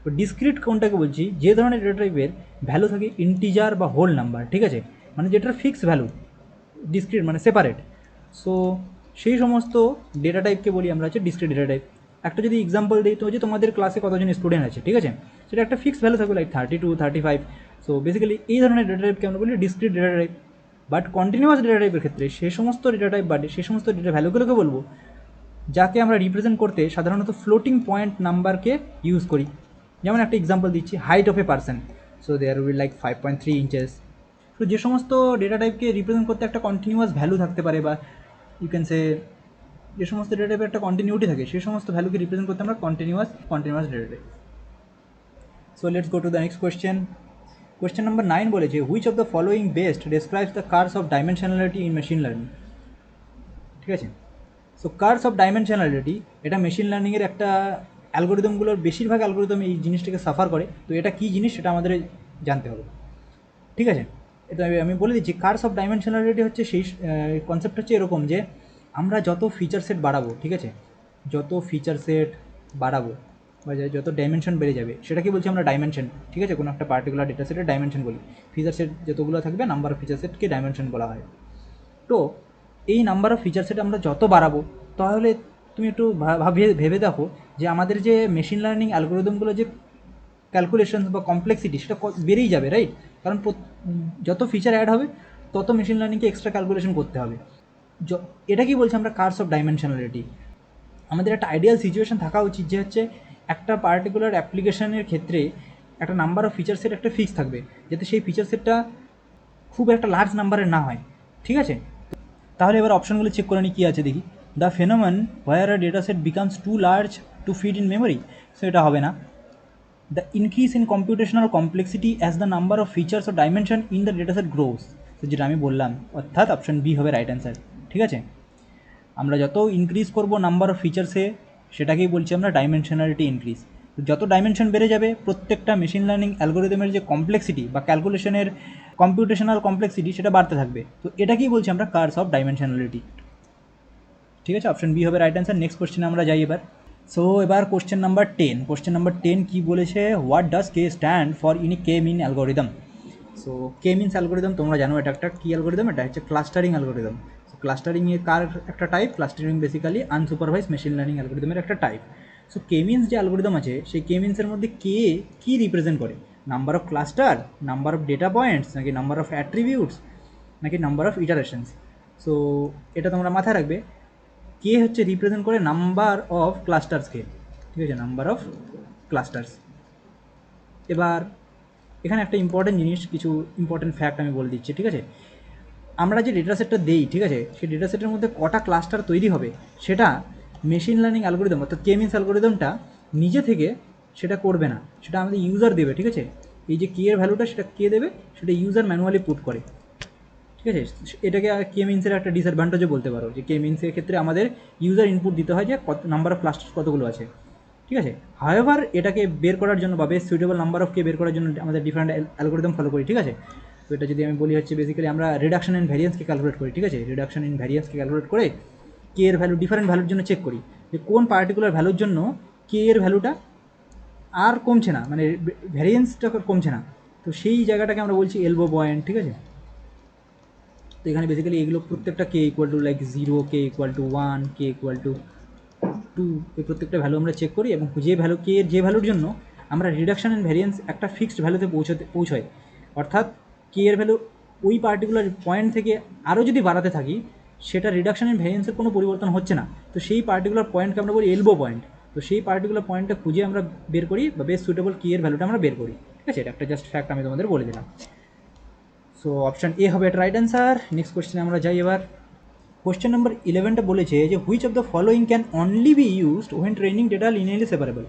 তো ডিসক্রিট কোনটাকে বলছি, যে ধরনের ডেটা টাইপের ভ্যালু থাকে ইন্টিজার বা হোল নাম্বার, ঠিক আছে, মানে যেটার ফিক্স ভ্যালু, ডিসক্রিট মানে সেপারেট। সো সেই সমস্ত ডেটা টাইপকে বলি আমরা হচ্ছে ডিসক্রিট ডেটা টাইপ। একটা যদি এক্সাম্পল দিই, তো যে তোমাদের ক্লাসে কতজন স্টুডেন্ট আছে, ঠিক আছে, সেটা একটা ফিক্স ভ্যালু থাকবে লাইক 32, 35। সো বেসিক্যালি এই ধরনের ডেটা টাইপকে আমরা বলি discrete data type. But continuous data টাইপের ক্ষেত্রে সে সমস্ত ডেটা টাইপ বাদে সে সমস্ত ডেটা ভ্যালুগুলোকে বলবো যাকে আমরা রিপ্রেজেন্ট করতে সাধারণত ফ্লোটিং পয়েন্ট নাম্বারকে ইউজ করি। যেমন একটা এক্সাম্পল দিচ্ছি, height of a person, so there will like 5.3 inches. তো যে সমস্ত ডেটা টাইপকে রিপ্রেজেন্ট করতে একটা কন্টিনিউয়াস ভ্যালু থাকতে পারে, বা ইউ ক্যান সে যে সমস্ত ডেটা টাইপের একটা কন্টিনিউটি থাকে, সেই সমস্ত ভ্যালুকে রিপ্রেজেন্ট করতে আমরা continuous data type. So let's go to the next question. Question number 9 বলেছে, which of the following best describes the curse of dimensionality in machine learning. ঠিক আছে, সো কার্স অফ ডাইমেনশনালিটি এটা machine লার্নিংয়ের একটা অ্যালগোরিদমগুলোর বেশিরভাগ অ্যালগোরিদম এই জিনিসটাকে সাফার করে। তো এটা কী জিনিস সেটা আমাদের জানতে হবে, ঠিক আছে। এটা আমি বলে দিচ্ছি, কার্স অফ ডাইমেনশনালিটি হচ্ছে সেই কনসেপ্ট হচ্ছে এরকম যে আমরা যত ফিচার সেট বাড়াবো, ঠিক আছে, যত ফিচার সেট বাড়াবো বা যত ডাইমেনশন বেড়ে যাবে সেটাকে বলছি আমরা ডাইমেনশন, ঠিক আছে। কোনো একটা পার্টিকুলার ডেটা সেটের ডাইমেনশন বলি। ফিচার সেট যতগুলো থাকবে, নাম্বার অফ ফিচার সেটকে ডাইমেনশন বলা হয়। তো এই নাম্বার অফ ফিচার সেট আমরা যত বাড়াবো, তাহলে তুমি একটু ভেবে দেখো যে আমাদের যে মেশিন লার্নিং অ্যালগোরিদমগুলো যে ক্যালকুলেশনস বা কমপ্লেক্সিটি সেটা বেড়েই যাবে, রাইট। কারণ যত ফিচার অ্যাড হবে তত মেশিন লার্নিংকে এক্সট্রা ক্যালকুলেশন করতে হবে। এটা কি বলছি আমরা, কার্স অফ ডাইমেনশনালিটি। আমাদের একটা আইডিয়াল সিচুয়েশন থাকা উচিত যে হচ্ছে একটা পার্টিকুলার অ্যাপ্লিকেশনের ক্ষেত্রে একটা নাম্বার অফ ফিচার সেট একটা ফিক্স থাকবে, যাতে সেই ফিচার সেটটা খুব একটা লার্জ নাম্বারের না হয়, ঠিক আছে। তাহলে এবার অপশনগুলো চেক করে নিই কী আছে দেখি। The phenomenon where a data set becomes too large to fit in memory, so এটা হবে না। The increase in computational complexity as the number of features ও dimension in the data set grows, তো যেটা আমি বললাম, অর্থাৎ অপশন বি হবে রাইট অ্যান্সার, ঠিক আছে। আমরা যত ইনক্রিজ করব নাম্বার অফ ফিচার্সে, সেটাকেই বলছি আমরা ডাইমেনশনালিটি ইনক্রিজ। যত ডাইমেনশন বেড়ে যাবে, প্রত্যেকটা মেশিন লার্নিং অ্যালগোরিদমের যে কমপ্লেক্সিটি বা ক্যালকুলেশনের কম্পিউটেশনাল কমপ্লেক্সিটি সেটা বাড়তে থাকবে। তো এটাকেই বলছি আমরা কার্স অফ ডাইমেনশনালিটি, ঠিক আছে। অপশন বি হবে রাইট অ্যান্সার। নেক্সট কোশ্চেনে আমরা যাই এবার। সো এবার কোশ্চেন নাম্বার 10। কোশ্চেন নাম্বার 10 কী বলেছে, what does K stand for in K mean algorithm. So K means algorithm তোমরা জানো এটা একটা কী অ্যালগোরিদম, এটা হচ্ছে ক্লাস্টারিং অ্যালগোরিদম। সো ক্লাস্টারিংয়ের কার একটা type, clustering basically unsupervise machine learning অ্যালগোরিদমের একটা টাইপ। সো কে মিনস যে অ্যালগোরিদম আছে, সেই কে মিনসের মধ্যে কে কী রিপ্রেজেন্ট করে, number of cluster, number of data points, নাকি নাম্বার অফ অ্যাট্রিবিউটস, নাকি নাম্বার অফ ইটারেশনস। সো এটা তোমরা মাথায় রাখবে, কে হচ্ছে রিপ্রেজেন্ট করে নাম্বার অফ ক্লাস্টার্সকে, ঠিক আছে, নাম্বার অফ ক্লাস্টার্স। এবার এখানে একটা ইম্পর্টেন্ট জিনিস, কিছু ইম্পর্টেন্ট ফ্যাক্ট আমি বলে দিচ্ছি, ঠিক আছে। আমরা যে ডেটা সেটটা দেই, ঠিক আছে, সেই ডেটা সেটের মধ্যে কটা ক্লাস্টার তৈরি হবে সেটা মেশিন লার্নিং অ্যালগোরিদম অর্থাৎ কে মিনস অ্যালগোরিদমটা নিজে থেকে সেটা করবে না, সেটা আমাদের ইউজার দেবে, ঠিক আছে। এই যে কে এর ভ্যালুটা সেটা কে দেবে, সেটা ইউজার ম্যানুয়ালি পুট করে, ঠিক আছে। এটাকে কে মিনসের একটা ডিসঅ্যাডভান্টেজও বলতে পারো, যে কে মিনসের ক্ষেত্রে আমাদের ইউজার ইনপুট দিতে হয় যে কত নাম্বার অফ ক্লাস্টার কতগুলো আছে, ঠিক আছে। হাওয়েভার এটাকে বের করার জন্য বা বেস্ট সুইটেবল নাম্বার অফ কে বের করার জন্য আমাদের ডিফারেন্ট অ্যালগোরিদম ফলো করি, ঠিক আছে। তো এটা যদি আমি বলি হচ্ছে বেসিক্যালি আমরা রিডাকশন ইন ভ্যারিয়েন্সকে ক্যালকুলেট করি, ঠিক আছে। রিডাকশন ইন ভ্যারিয়েন্সকে ক্যালকুলেট করে কে এর ভ্যালু ডিফারেন্ট ভ্যালুর জন্য চেক করি যে কোন পার্টিকুলার ভ্যালুর জন্য কে এর ভ্যালুটা আর কমছে না, মানে ভ্যারিয়েন্সটা কমছে না। তো সেই জায়গাটাকে আমরা বলছি এলবো পয়েন্ট, ঠিক আছে। তো এখানে বেসিক্যালি এগুলো প্রত্যেকটা K equal to like 0, K equal to 1, K equal to 2, এই প্রত্যেকটা ভ্যালু আমরা চেক করি, এবং যে ভ্যালু কে এর যে ভ্যালুর জন্য আমরা রিডাকশন অ্যান্ড ভ্যারিয়েন্স একটা ফিক্সড ভ্যালুতে পৌঁছাই, অর্থাৎ কে এর ভ্যালু ওই পার্টিকুলার পয়েন্ট থেকে আরও যদি বাড়াতে থাকি, সেটা রিডাকশন অ্যান্ড ভ্যারিয়েন্সের কোনো পরিবর্তন হচ্ছে না। তো সেই পার্টিকুলার পয়েন্টকে আমরা বলি এলবো পয়েন্ট। তো সেই পার্টিকুলার পয়েন্টটা খুঁজে আমরা বের করি, বা বেস্ট সুইটেবল কে এর ভ্যালুটা আমরা বের করি, ঠিক আছে। এটা একটা জাস্ট ফ্যাক্ট আমি তোমাদের বলে দিলাম। সো অপশান এ হবে এটা রাইট অ্যান্সার। নেক্সট কোয়েশ্চেনে আমরা যাই এবার। কোয়েশ্চেন নাম্বার 11টা বলেছে যে which of the following can only be used when training data linearly separable.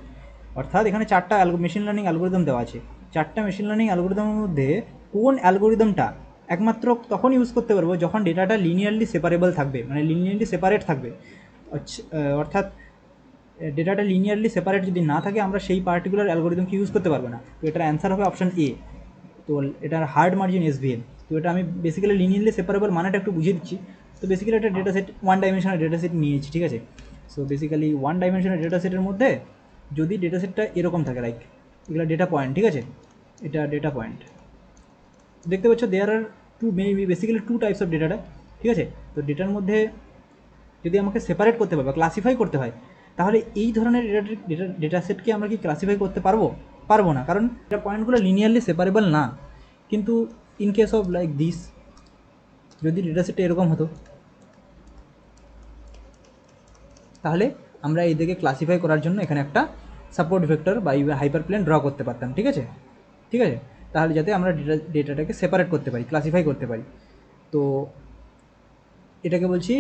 অর্থাৎ এখানে চারটা মেশিন লার্নিং অ্যালগোরিদম দেওয়া আছে, চারটা মেশিন লার্নিং অ্যালগোরিদমের মধ্যে কোন অ্যালগোরিদমটা একমাত্র তখন ইউজ করতে পারবো যখন ডেটাটা লিনিয়ারলি সেপারেবল থাকবে, মানে লিনিয়ারলি সেপারেট থাকবে। অর্থাৎ ডেটাটা লিনিয়ারলি সেপারেট যদি না থাকে, আমরা সেই পার্টিকুলার অ্যালগোরিদমকে ইউজ করতে পারবো না। তো এটার অ্যান্সার হবে অপশান এ। তো এটার হার্ড মার্জিন এসভিএন। তো এটা আমি বেসিক্যালি লিনিয়ারলি সেপারেবল মানেটা একটু বুঝিয়ে দিচ্ছি। তো বেসিক্যালি একটা data set one dimensional data set নিয়েছি, ঠিক আছে। So basically one dimensional data সেটের মধ্যে যদি ডেটা সেটটা এরকম থাকে, লাইক এগুলো ডেটা পয়েন্ট, ঠিক আছে, এটা ডেটা পয়েন্ট, দেখতে পাচ্ছ দেয়ার আর বেসিক্যালি টু টাইপস অফ ডেটাটা, ঠিক আছে। তো ডেটার মধ্যে যদি আমাকে সেপারেট করতে হয় বা ক্লাসিফাই করতে হয়, তাহলে এই ধরনের ডেটা সেটকে আমরা কি ক্লাসিফাই করতে পারবো না, কারণ ডেটা পয়েন্টগুলো লিনিয়ারলি সেপারেবল না। কিন্তু in case of like this, যদি ডেটা সেটটা এরকম হতো, তাহলে আমরা এদিকে ক্লাসিফাই করার জন্য এখানে একটা সাপোর্ট ভেক্টর বা হাইপার প্লেন ড্র করতে পারতাম, ঠিক আছে। তাহলে যাতে আমরা ডেটাটাকে সেপারেট করতে পারি, ক্লাসিফাই করতে পারি। তো এটাকে বলছি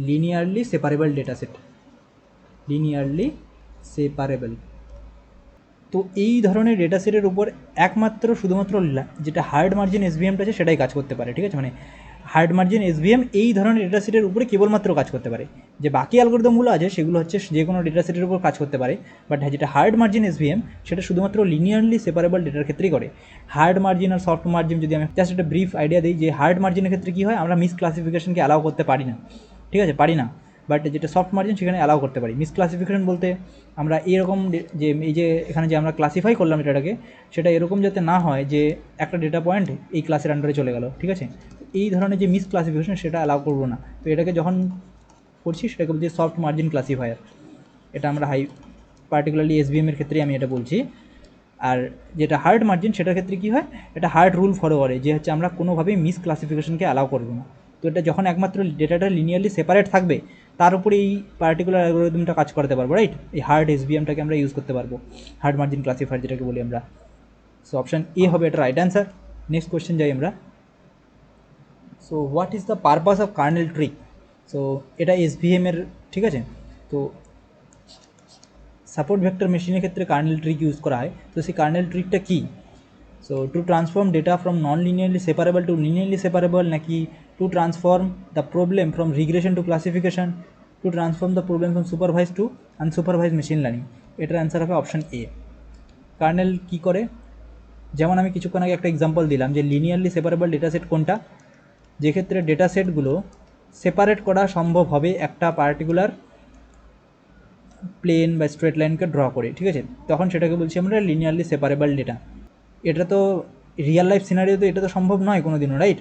linearly separable data set, linearly separable. তো এই ধরনের ডেটা সেটের উপর একমাত্র শুধুমাত্র যেটা হার্ড মার্জিন এসভিএমটা আছে সেটাই কাজ করতে পারে, ঠিক আছে। মানে হার্ড মার্জিন এসভিএম এই ধরনের ডেটা সেটের উপরে কেবলমাত্র কাজ করতে পারে। যে বাকি অ্যালগরিদমগুলো আছে সেগুলো হচ্ছে যে কোনো ডেটা সেটের উপর কাজ করতে পারে, বাট যেটা হার্ড মার্জিন এসভিএম সেটা শুধুমাত্র লিনিয়ারলি সেপারেবল ডেটার ক্ষেত্রেই করে। হার্ড মার্জিন আর সফট মার্জিন যদি আমি জাস্ট একটা ব্রিফ আইডিয়া দিই, যে হার্ড মার্জিনের ক্ষেত্রে কী হয়, আমরা মিস ক্লাসিফিকেশনকে অ্যালাউ করতে পারি না, ঠিক আছে, পারি না। বাট যেটা সফট মার্জিন সেখানে অ্যালাউ করতে পারি। মিস ক্লাসিফিকেশন বলতে আমরা এরকম যে এই যে এখানে যে আমরা ক্লাসিফাই করলাম ডেটাটাকে, সেটা এরকম যাতে না হয় যে একটা ডেটা পয়েন্ট এই ক্লাসের আন্ডারে চলে গেল, ঠিক আছে। এই ধরনের যে মিস ক্লাসিফিকেশন সেটা অ্যালাউ করবো না। তো এটাকে যখন করছি সেটাকে বলছি সফট মার্জিন ক্লাসিফায়ার। এটা আমরা পার্টিকুলারলি এসভিএমের ক্ষেত্রে আমি এটা বলছি। আর যেটা হার্ড মার্জিন সেটার ক্ষেত্রে কী হয়, এটা হার্ড রুল ফলো করে যে হচ্ছে আমরা কোনোভাবেই মিস ক্লাসিফিকেশনকে অ্যালাউ করবো না। তো এটা যখন একমাত্র ডেটাটা লিনিয়ারলি সেপারেট থাকবে, তার উপরে এই পার্টিকুলার অ্যালগরিদমটা কাজ করতে পারবো, রাইট। এই হার্ড এসভিএমটাকে আমরা ইউজ করতে পারবো, হার্ড মার্জিন ক্লাসিফায়ার যেটাকে বলি আমরা। সো অপশান এ হবে এটা রাইট অ্যান্সার। নেক্সট কোয়েশ্চেন যাই আমরা। So what is the purpose of kernel tree? So এটা এসভিএমের, ঠিক আছে। তো সাপোর্ট ভেক্টর মেশিনের ক্ষেত্রে কার্নেল ট্রিক ইউজ করা হয়। তো সেই কার্নেল ট্রিকটা কী? So to transform data from non linearly separable to linearly separable, নাকি to transform the problem from regression to classification, to transform the problem from supervise to unsupervise machine learning? এটার answer হবে option A. Kernel কী করে? যেমন আমি কিছুক্ষণ আগে একটা এক্সাম্পল দিলাম যে লিনিয়ারলি সেপারেবল ডেটা সেট কোনটা, যেক্ষেত্রে ডেটা সেটগুলো সেপারেট করা সম্ভব হবে একটা পার্টিকুলার প্লেন বা স্ট্রেট লাইনকে ড্র করে, ঠিক আছে, তখন সেটাকে বলছি আমরা লিনিয়ারলি সেপারেবল ডেটা। এটা তো রিয়েল লাইফ সিনারিওতে এটা তো সম্ভব নয় কোনো দিনও, রাইট।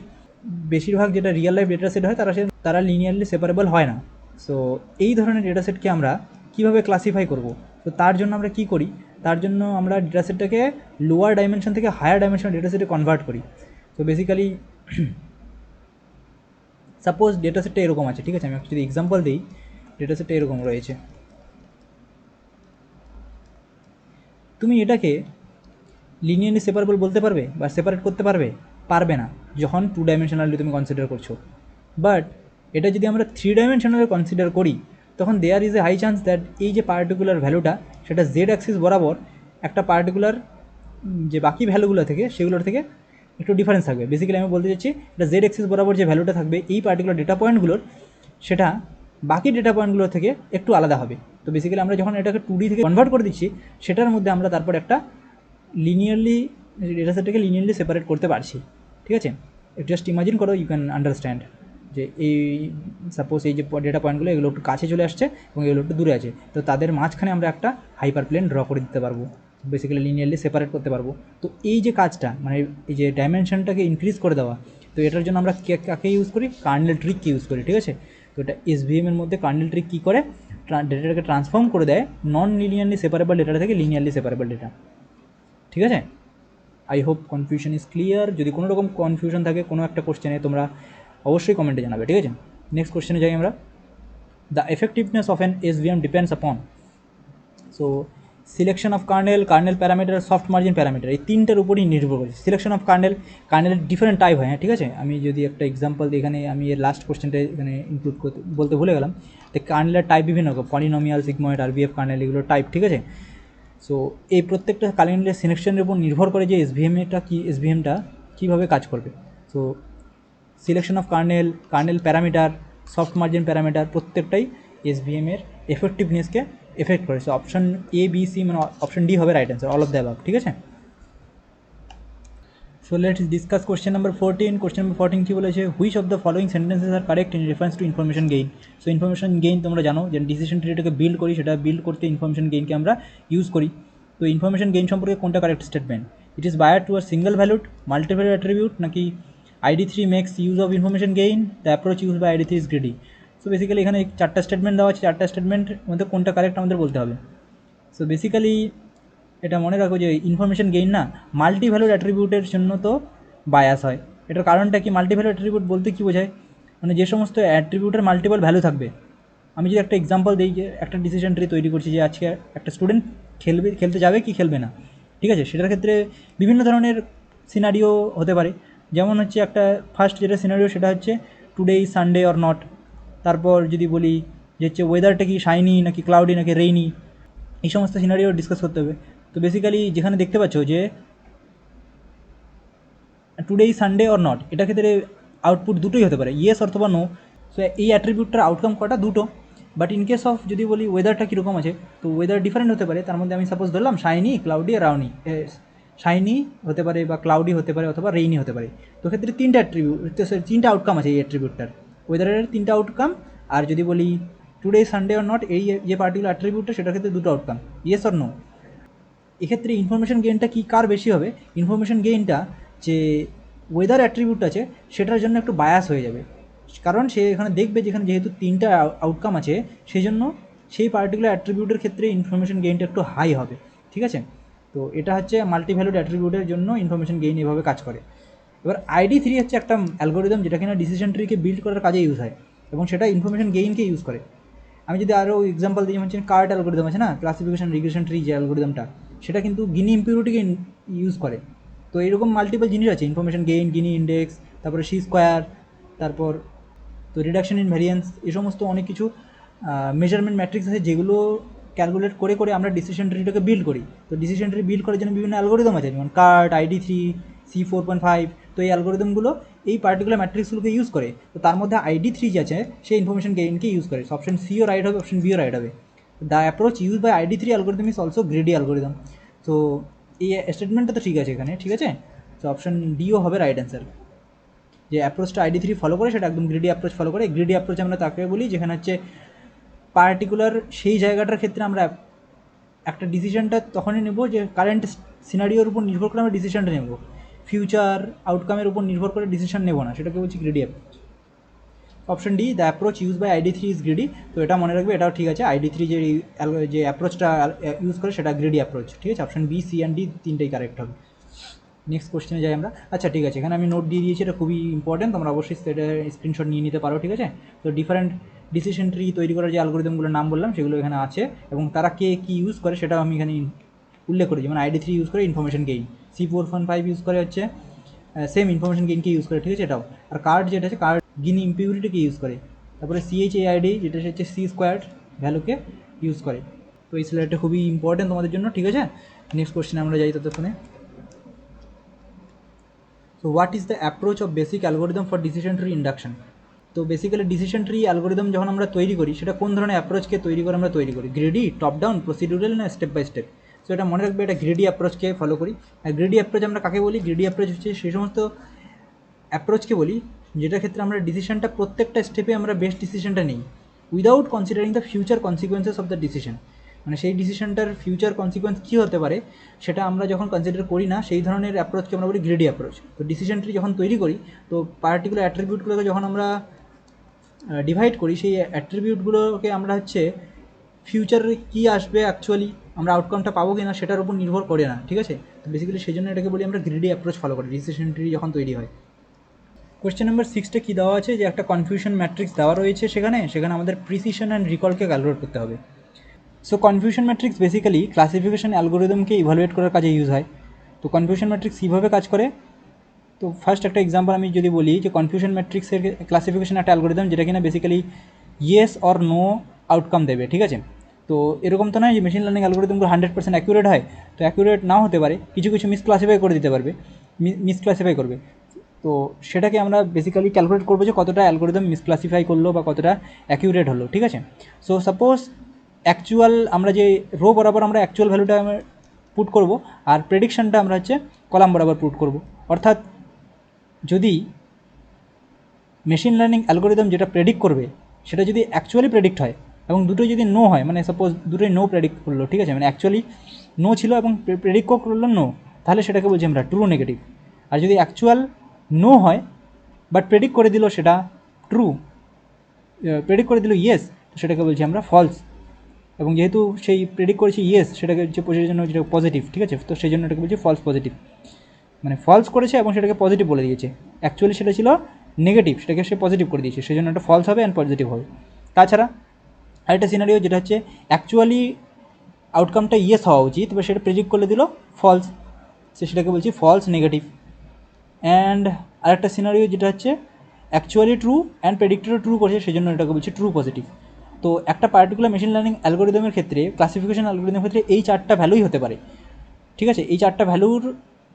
বেশিরভাগ যেটা রিয়েল লাইফ ডেটা সেট হয় তারা লিনিয়ারলি সেপারেবল হয় না। সো এই ধরনের ডেটা সেটকে আমরা কীভাবে ক্লাসিফাই করব? তো তার জন্য আমরা কী করি, তার জন্য আমরা ডেটা সেটটাকে লোয়ার ডাইমেনশন থেকে হায়ার ডাইমেনশন ডেটা সেটে কনভার্ট করি। তো বেসিক্যালি সাপোজ ডেটা সেটটা এরকম আছে, ঠিক আছে, আমি যদি এক্সাম্পল দিই, ডেটা সেটটা এরকম রয়েছে। তুমি এটাকে লিনিয়ারলি সেপারেবল বলতে পারবে বা সেপারেট করতে পারবে না যখন টু ডাইমেনশনালি তুমি কনসিডার করছো। বাট এটা যদি আমরা থ্রি ডাইমেনশনালে কনসিডার করি, তখন there is a high chance that এই যে পার্টিকুলার ভ্যালুটা সেটা জেড অ্যাক্সিস বরাবর একটা পার্টিকুলার যে বাকি ভ্যালুগুলো থেকে সেগুলোর থেকে একটু ডিফারেন্স থাকবে। বেসিক্যালি আমি বলতে চাচ্ছি এটা জেড অ্যাক্সিস বরাবর যে ভ্যালুটা থাকবে এই পার্টিকুলার ডেটা পয়েন্টগুলোর, সেটা বাকি ডেটা পয়েন্টগুলো থেকে একটু আলাদা হবে। তো বেসিক্যালি আমরা যখন এটাকে 2D থেকে কনভার্ট করে দিচ্ছি, সেটার মধ্যে আমরা তারপর একটা লিনিয়ারলি ডেটা সেটটাকে লিনিয়ারলি সেপারেট করতে পারছি, ঠিক আছে। জাস্ট ইমাজিন করো, ইউ ক্যান আন্ডারস্ট্যান্ড যে এই সাপোজ এই যে ডেটা পয়েন্টগুলো এগুলো একটু কাছে চলে আসছে এবং এগুলো একটু দূরে আছে, তো তাদের মাঝখানে আমরা একটা হাইপার প্লেন ড্র করে দিতে পারবো, বেসিক্যালি লিনিয়ারলি সেপারেট করতে পারবো। তো এই যে কাজটা, মানে এই যে ডাইমেনশনটাকে ইনক্রিজ করে দেওয়া, তো এটার জন্য আমরা কাকে ইউজ করি? কার্নেল ট্রিককে ইউজ করি, ঠিক আছে। তো এটা এসভিএমের মধ্যে কার্নেল ট্রিক কী করে, ডেটাটাকে ট্রান্সফর্ম করে দেয় নন লিনিয়ারলি সেপারেবল ডেটা থেকে লিনিয়ারলি সেপারেবল ডেটা, ঠিক আছে। I hope confusion is clear. যদি কোনো রকম কনফিউশন থাকে কোনো একটা কোশ্চেনে, তোমরা অবশ্যই কমেন্টে জানাবে, ঠিক আছে। নেক্সট কোশ্চেনে যাই আমরা। The effectiveness of an SVM depends upon, so selection of kernel parameter, soft margin parameter, এই তিনটার উপরই নির্ভর করে। সিলেকশন অফ কার্নেলের ডিফারেন্ট টাইপ হয়, হ্যাঁ, ঠিক আছে। আমি যদি একটা এক্সাম্পল দিই, এখানে আমি এর লাস্ট কোশ্চেনটা এখানে ইনক্লুড বলতে ভুলে গেলাম। তো কার্নেলের টাইপ বিভিন্ন রকম, পলিনোমিয়াল, সিগময়েড, আরবিএফ কার্নেল, এগুলো টাইপ, ঠিক আছে। সো এই প্রত্যেকটা কার্নেলের সিলেকশনের উপর নির্ভর করে যে এসভিএমটা কীভাবে কাজ করবে। So selection of kernel parameter, soft margin parameter, প্রত্যেকটাই এসভিএমের এফেক্টিভনেসকে এফেক্ট করে। So option A, B, C, মানে অপশন ডি হবে right answer, all of the above, ঠিক আছে। So So let's discuss question number 14. Question number 14 কি বলেছে, which of the following sentences are correct in reference to information gain? So information gain তোমরা জানো যে decision ট্রিটাকে build করি, সেটা build করতে ইনফরমেশন গেইনকে আমরা ইউজ করি। তো ইনফরমেশন গেইন সম্পর্কে কোনটা correct statement? It is bias to a single valued, multivalue attribute, নাকি ID3 makes use of information gain, the approach use by ID3 is greedy. So basically এখানে চারটা statement দেওয়া আছে, চারটা স্টেটমেন্টের মধ্যে কোনটা কারেক্ট আমাদের বলতে হবে। সো বেসিক্যালি এটা মনে রাখো যে ইনফরমেশন গেইন না মাল্টি ভ্যালুড অ্যাট্রিবিউটের জন্য তো বায়াস হয়। এটার কারণটা কি? মাল্টি ভ্যালু অ্যাট্রিবিউট বলতে কী বোঝায়, মানে যে সমস্ত অ্যাট্রিবিউটের মাল্টিপল ভ্যালু থাকবে। আমি যদি একটা এক্সাম্পল দিই, যে একটা ডিসিশন ট্রি তৈরি করছি যে আজকে একটা স্টুডেন্ট খেলতে যাবে কি খেলবে না, ঠিক আছে, সেটার ক্ষেত্রে বিভিন্ন ধরনের সিনারিও হতে পারে। যেমন হচ্ছে একটা ফার্স্ট যেটা সিনারিও সেটা হচ্ছে today is Sunday or not. তারপর যদি বলি যে হচ্ছে ওয়েদারটা কি শাইনি নাকি ক্লাউডি নাকি রেইনি, এই সমস্ত সিনারিও ডিসকাস করতে হবে। তো বেসিক্যালি যেখানে দেখতে পাচ্ছ যে today is Sunday or not, এটার ক্ষেত্রে আউটপুট দুটোই হতে পারে, ইয়েস অথবা নো। সো এই অ্যাট্রিবিউটটার আউটকাম কটা? দুটো। বাট ইন কেস অফ যদি বলি ওয়েদারটা কীরকম আছে, তো ওয়েদার ডিফারেন্ট হতে পারে। তার মধ্যে আমি সাপোজ ধরলাম শাইনি, ক্লাউডি, রাউনি। শাইনি হতে পারে বা ক্লাউডি হতে পারে অথবা রেইনি হতে পারে। তো ক্ষেত্রে তিনটা অ্যাট্রিবিউট, তিনটা আউটকাম আছে এই অ্যাট্রিবিউটটার, ওয়েদারের তিনটা আউটকাম। আর যদি বলি টুডে সানডে অর নট, এই যে পার্টিকুলার অ্যাট্রিবিউটটা সেটার ক্ষেত্রে দুটো আউটকাম, ইয়েস অর নো। এক্ষেত্রে ইনফরমেশন গেইনটা কি কার বেশি হবে? ইনফরমেশন গেইনটা যে ওয়েদার অ্যাট্রিবিউট আছে সেটার জন্য একটু বায়াস হয়ে যাবে, কারণ সে এখানে দেখবে যেখানে যেহেতু তিনটা আউটকাম আছে সেই জন্য সেই পার্টিকুলার অ্যাট্রিবিউটের ক্ষেত্রে ইনফরমেশন গেইনটা একটু হাই হবে, ঠিক আছে। তো এটা হচ্ছে মাল্টিভ্যালুড অ্যাট্রিবিউটের জন্য ইনফরমেশন গেইন এভাবে কাজ করে। এবার ID3 হচ্ছে একটা অ্যালগোরিদম যেটা কিনা ডিসিশন ট্রিকে বিল্ড করার কাজে ইউজ হয় এবং সেটা ইনফরমেশন গেইনকে ইউজ করে। আমি যদি আরও এক্সাম্পল দিই, যেমন কার্ট অ্যালগোরিদম আছে না, ক্লাসিফিকেশন রিগ্রেশন ট্রি যে অ্যালগোরিদমটা, সেটা কিন্তু গিনি ইম্পিউরিটিকে ইউজ করে। তো এরকম মাল্টিপল জিনিস আছে, ইনফরমেশন গেইন, গিনি ইন্ডেক্স, তারপরে সি স্কোয়ার, তারপর তো রিডাকশন ইন ভ্যারিয়েন্স, এই সমস্ত অনেক কিছু মেজারমেন্ট ম্যাট্রিক্স আছে যেগুলো ক্যালকুলেট করে করে আমরা ডিসিশন ট্রিটাকে বিল্ড করি। তো ডিসিশন ট্রি বিল্ড করার জন্য বিভিন্ন অ্যালগোরিদম আছে, যেমন কার্ট, ID3, C4.5। তো এই অ্যালগোরিদমগুলো এই পার্টিকুলার ম্যাট্রিক্সগুলোকে ইউজ করে। তো তার মধ্যে ID3 যে আছে সেই ইনফরমেশন গেইনকে ইউজ করে। অপশন সিও রাইট হবে, অপশন বিও রাইট হবে। The approach use by ID3 algorithm is also greedy algorithm. তো এই স্টেটমেন্টটা তো ঠিক আছে এখানে, ঠিক আছে। তো অপশন ডিও হবে রাইট অ্যান্সার। যে অ্যাপ্রোচটা ID3 ফলো করে সেটা একদম গ্রিডি অ্যাপ্রোচ ফলো করে। গ্রিডি অ্যাপ্রোচ আমরা তাকে বলি যেখানে হচ্ছে পার্টিকুলার সেই জায়গাটার ক্ষেত্রে আমরা একটা ডিসিশনটা তখনই নেব যে কারেন্ট সিনারিওর উপর নির্ভর করে আমরা ডিসিশনটা নেব, ফিউচার আউটকামের উপর নির্ভর করে ডিসিশন নেব না, সেটাকে বলছি greedy approach. Option D, the approach use by ID3 is greedy. তো এটা মনে রাখবে, এটাও ঠিক আছে। ID3 যে অ্যাপ্রোচটা ইউজ করে সেটা গ্রিডি অ্যাপ্রোচ, ঠিক আছে। Option B, C and D তিনটেই কারেক্ট হবে। নেক্সট কোশ্চেনে যাই আমরা। আচ্ছা ঠিক আছে, এখানে আমি নোট দিয়ে দিয়েছি, এটা খুবই ইম্পর্টেন্ট, তোমরা অবশ্যই এটা স্ক্রিনশট নিয়ে নিতে পারো, ঠিক আছে। তো ডিফারেন্ট ডিসিশন ট্রি তৈরি করার যে অ্যালগোরিদমগুলোর নাম বললাম সেগুলো এখানে আছে এবং তারা কে কী ইউজ করে সেটাও আমি এখানে উল্লেখ করি। যেমন ID3 ইউজ করে ইনফরমেশন গেইন, C4.5 ইউজ করে হচ্ছে সেম ইনফরমেশন গেইনকে ইউজ করে, ঠিক আছে এটাও। আর কার্ড যেটা আছে, কার্ড গিনি ইম্পিউরিটিকে ইউজ করে। তারপরে CHAID যেটা হচ্ছে C স্কোয়ার ভ্যালুকে ইউজ করে। তো এই স্লাইডটা খুবই ইম্পর্টেন্ট তোমাদের জন্য, ঠিক আছে। নেক্সট কোশ্চেনে আমরা যাই ততক্ষণে। So what is the approach of basic algorithm for decision tree induction? তো বেসিক্যালি ডিসিশন ট্রি অ্যালগোরিদম যখন আমরা তৈরি করি সেটা কোন ধরনের অ্যাপ্রোচকে তৈরি করে আমরা তৈরি করি, গ্রিডি, টপ ডাউন, প্রসিডিউরাল না স্টেপ বাই স্টেপ। সো এটা মনে রাখবে, এটা গ্রিডি অ্যাপ্রোচকে ফলো করি। আর গ্রিডি অ্যাপ্রোচ আমরা কাকে বলি? গ্রিডি অ্যাপ্রোচ হচ্ছে সেই সমস্ত অ্যাপ্রোচকে বলি যেটার ক্ষেত্রে আমরা ডিসিশনটা প্রত্যেকটা স্টেপে আমরা বেস্ট ডিসিশনটা নিই without considering the future consequences of the decision. মানে সেই ডিসিশনটার ফিউচার কনসিকুয়েন্স কী হতে পারে সেটা আমরা যখন কনসিডার করি না, সেই ধরনের অ্যাপ্রোচকে আমরা বলি গ্রিডি অ্যাপ্রোচ। তো ডিসিশন ট্রি যখন তৈরি করি, তো পার্টিকুলার অ্যাট্রিবিউটগুলোকে যখন আমরা ডিভাইড করি, সেই অ্যাট্রিবিউটগুলোকে আমরা হচ্ছে ফিউচারে কী আসবে অ্যাকচুয়ালি আমরা আউটকামটা পাবো কি না সেটার উপর নির্ভর করে না, ঠিক আছে। তো বেসিক্যালি সেই জন্য এটাকে বলি আমরা গ্রিডি অ্যাপ্রোচ ফলো করি ডিসিশন ট্রি যখন তৈরি হয়। কোয়েশ্চেন নাম্বার 6 কী দেওয়া আছে, যে একটা কনফিউশন ম্যাট্রিক্স দেওয়া রয়েছে, সেখানে আমাদের প্রিসিশন অ্যান্ড রিকলকে ক্যালকুলেট করতে হবে। So confusion matrix basically classification অ্যালগোরিদমকে ইভালুয়েট করার কাজে ইউজ হয়। তো কনফিউশন ম্যাট্রিক্স কীভাবে কাজ করে, তো ফার্স্ট একটা এক্সাম্পল আমি যদি বলি যে কনফিউশন ম্যাট্রিক্সের ক্লাসিফিকেশন একটা অ্যালগোরিদম যেটা কিনা basically yes or no outcome দেবে, ঠিক আছে। তো এরকম তো নয় যে মেশিন লার্নিং অ্যালগোরিদমগুলো 100% অ্যাকুরেট হয়, তো অ্যাকুরেট নাও হতে পারে, কিছু কিছু মিসক্লাসিফাই করে দিতে পারবে, মিসক্লাসিফাই করবে। তো সেটাকে আমরা বেসিক্যালি ক্যালকুলেট করবো যে কতটা অ্যালগোরিদম মিসক্লাসিফাই করলো বা কতটা অ্যাকুরেট হলো, ঠিক আছে। সো সাপোজ অ্যাকচুয়াল আমরা যে বরাবর আমরা অ্যাকচুয়াল ভ্যালুটা আমরা পুট করবো আর প্রেডিকশনটা আমরা হচ্ছে কলাম বরাবর পুট করবো। অর্থাৎ যদি মেশিন লার্নিং অ্যালগোরিদম যেটা প্রেডিক্ট করবে সেটা যদি অ্যাকচুয়ালি প্রেডিক্ট হয় এবং দুটোই যদি নো হয়, মানে সাপোজ দুটোই নো প্রেডিক্ট করলো, ঠিক আছে, মানে অ্যাকচুয়ালি নো ছিল এবং প্রেডিক্ট করলো নো, তাহলে সেটাকে বলছি আমরা ট্রু নেগেটিভ। আর যদি অ্যাকচুয়াল নো হয় বাট প্রেডিক্ট করে দিল সেটা ট্রু, প্রেডিক্ট করে দিল ইয়েস, তো সেটাকে বলছি আমরা ফলস। এবং যেহেতু সেই প্রেডিক্ট করেছি ইয়েস, সেটাকে হচ্ছে সেই জন্য যেটা পজিটিভ, ঠিক আছে, তো সেই জন্য এটাকে বলছি ফলস পজিটিভ, মানে ফলস করেছে এবং সেটাকে পজিটিভ বলে দিয়েছে। অ্যাকচুয়ালি সেটা ছিল নেগেটিভ, সেটাকে সে পজিটিভ করে দিয়েছে, সেই জন্য একটা ফলস হবে অ্যান্ড পজিটিভ হবে। তাছাড়া আরেকটা সিনারিও যেটা হচ্ছে অ্যাকচুয়ালি আউটকামটা ইয়েস হওয়া উচিত, বা সেটা প্রেডিক্ট করে দিল ফলস, সেটাকে বলছি ফলস নেগেটিভ। অ্যান্ড আরেকটা সিনারিও যেটা হচ্ছে অ্যাকচুয়ালি ট্রু অ্যান্ড প্রেডিক্টেডও ট্রু করছে, সেই জন্য এটাকে বলছি ট্রু পজিটিভ। তো একটা পার্টিকুলার মেশিন লার্নিং অ্যালগোরিদমের ক্ষেত্রে, ক্লাসিফিকেশন অ্যালগোরিদমের ক্ষেত্রে এই চারটা ভ্যালুই হতে পারে, ঠিক আছে। এই চারটা ভ্যালুর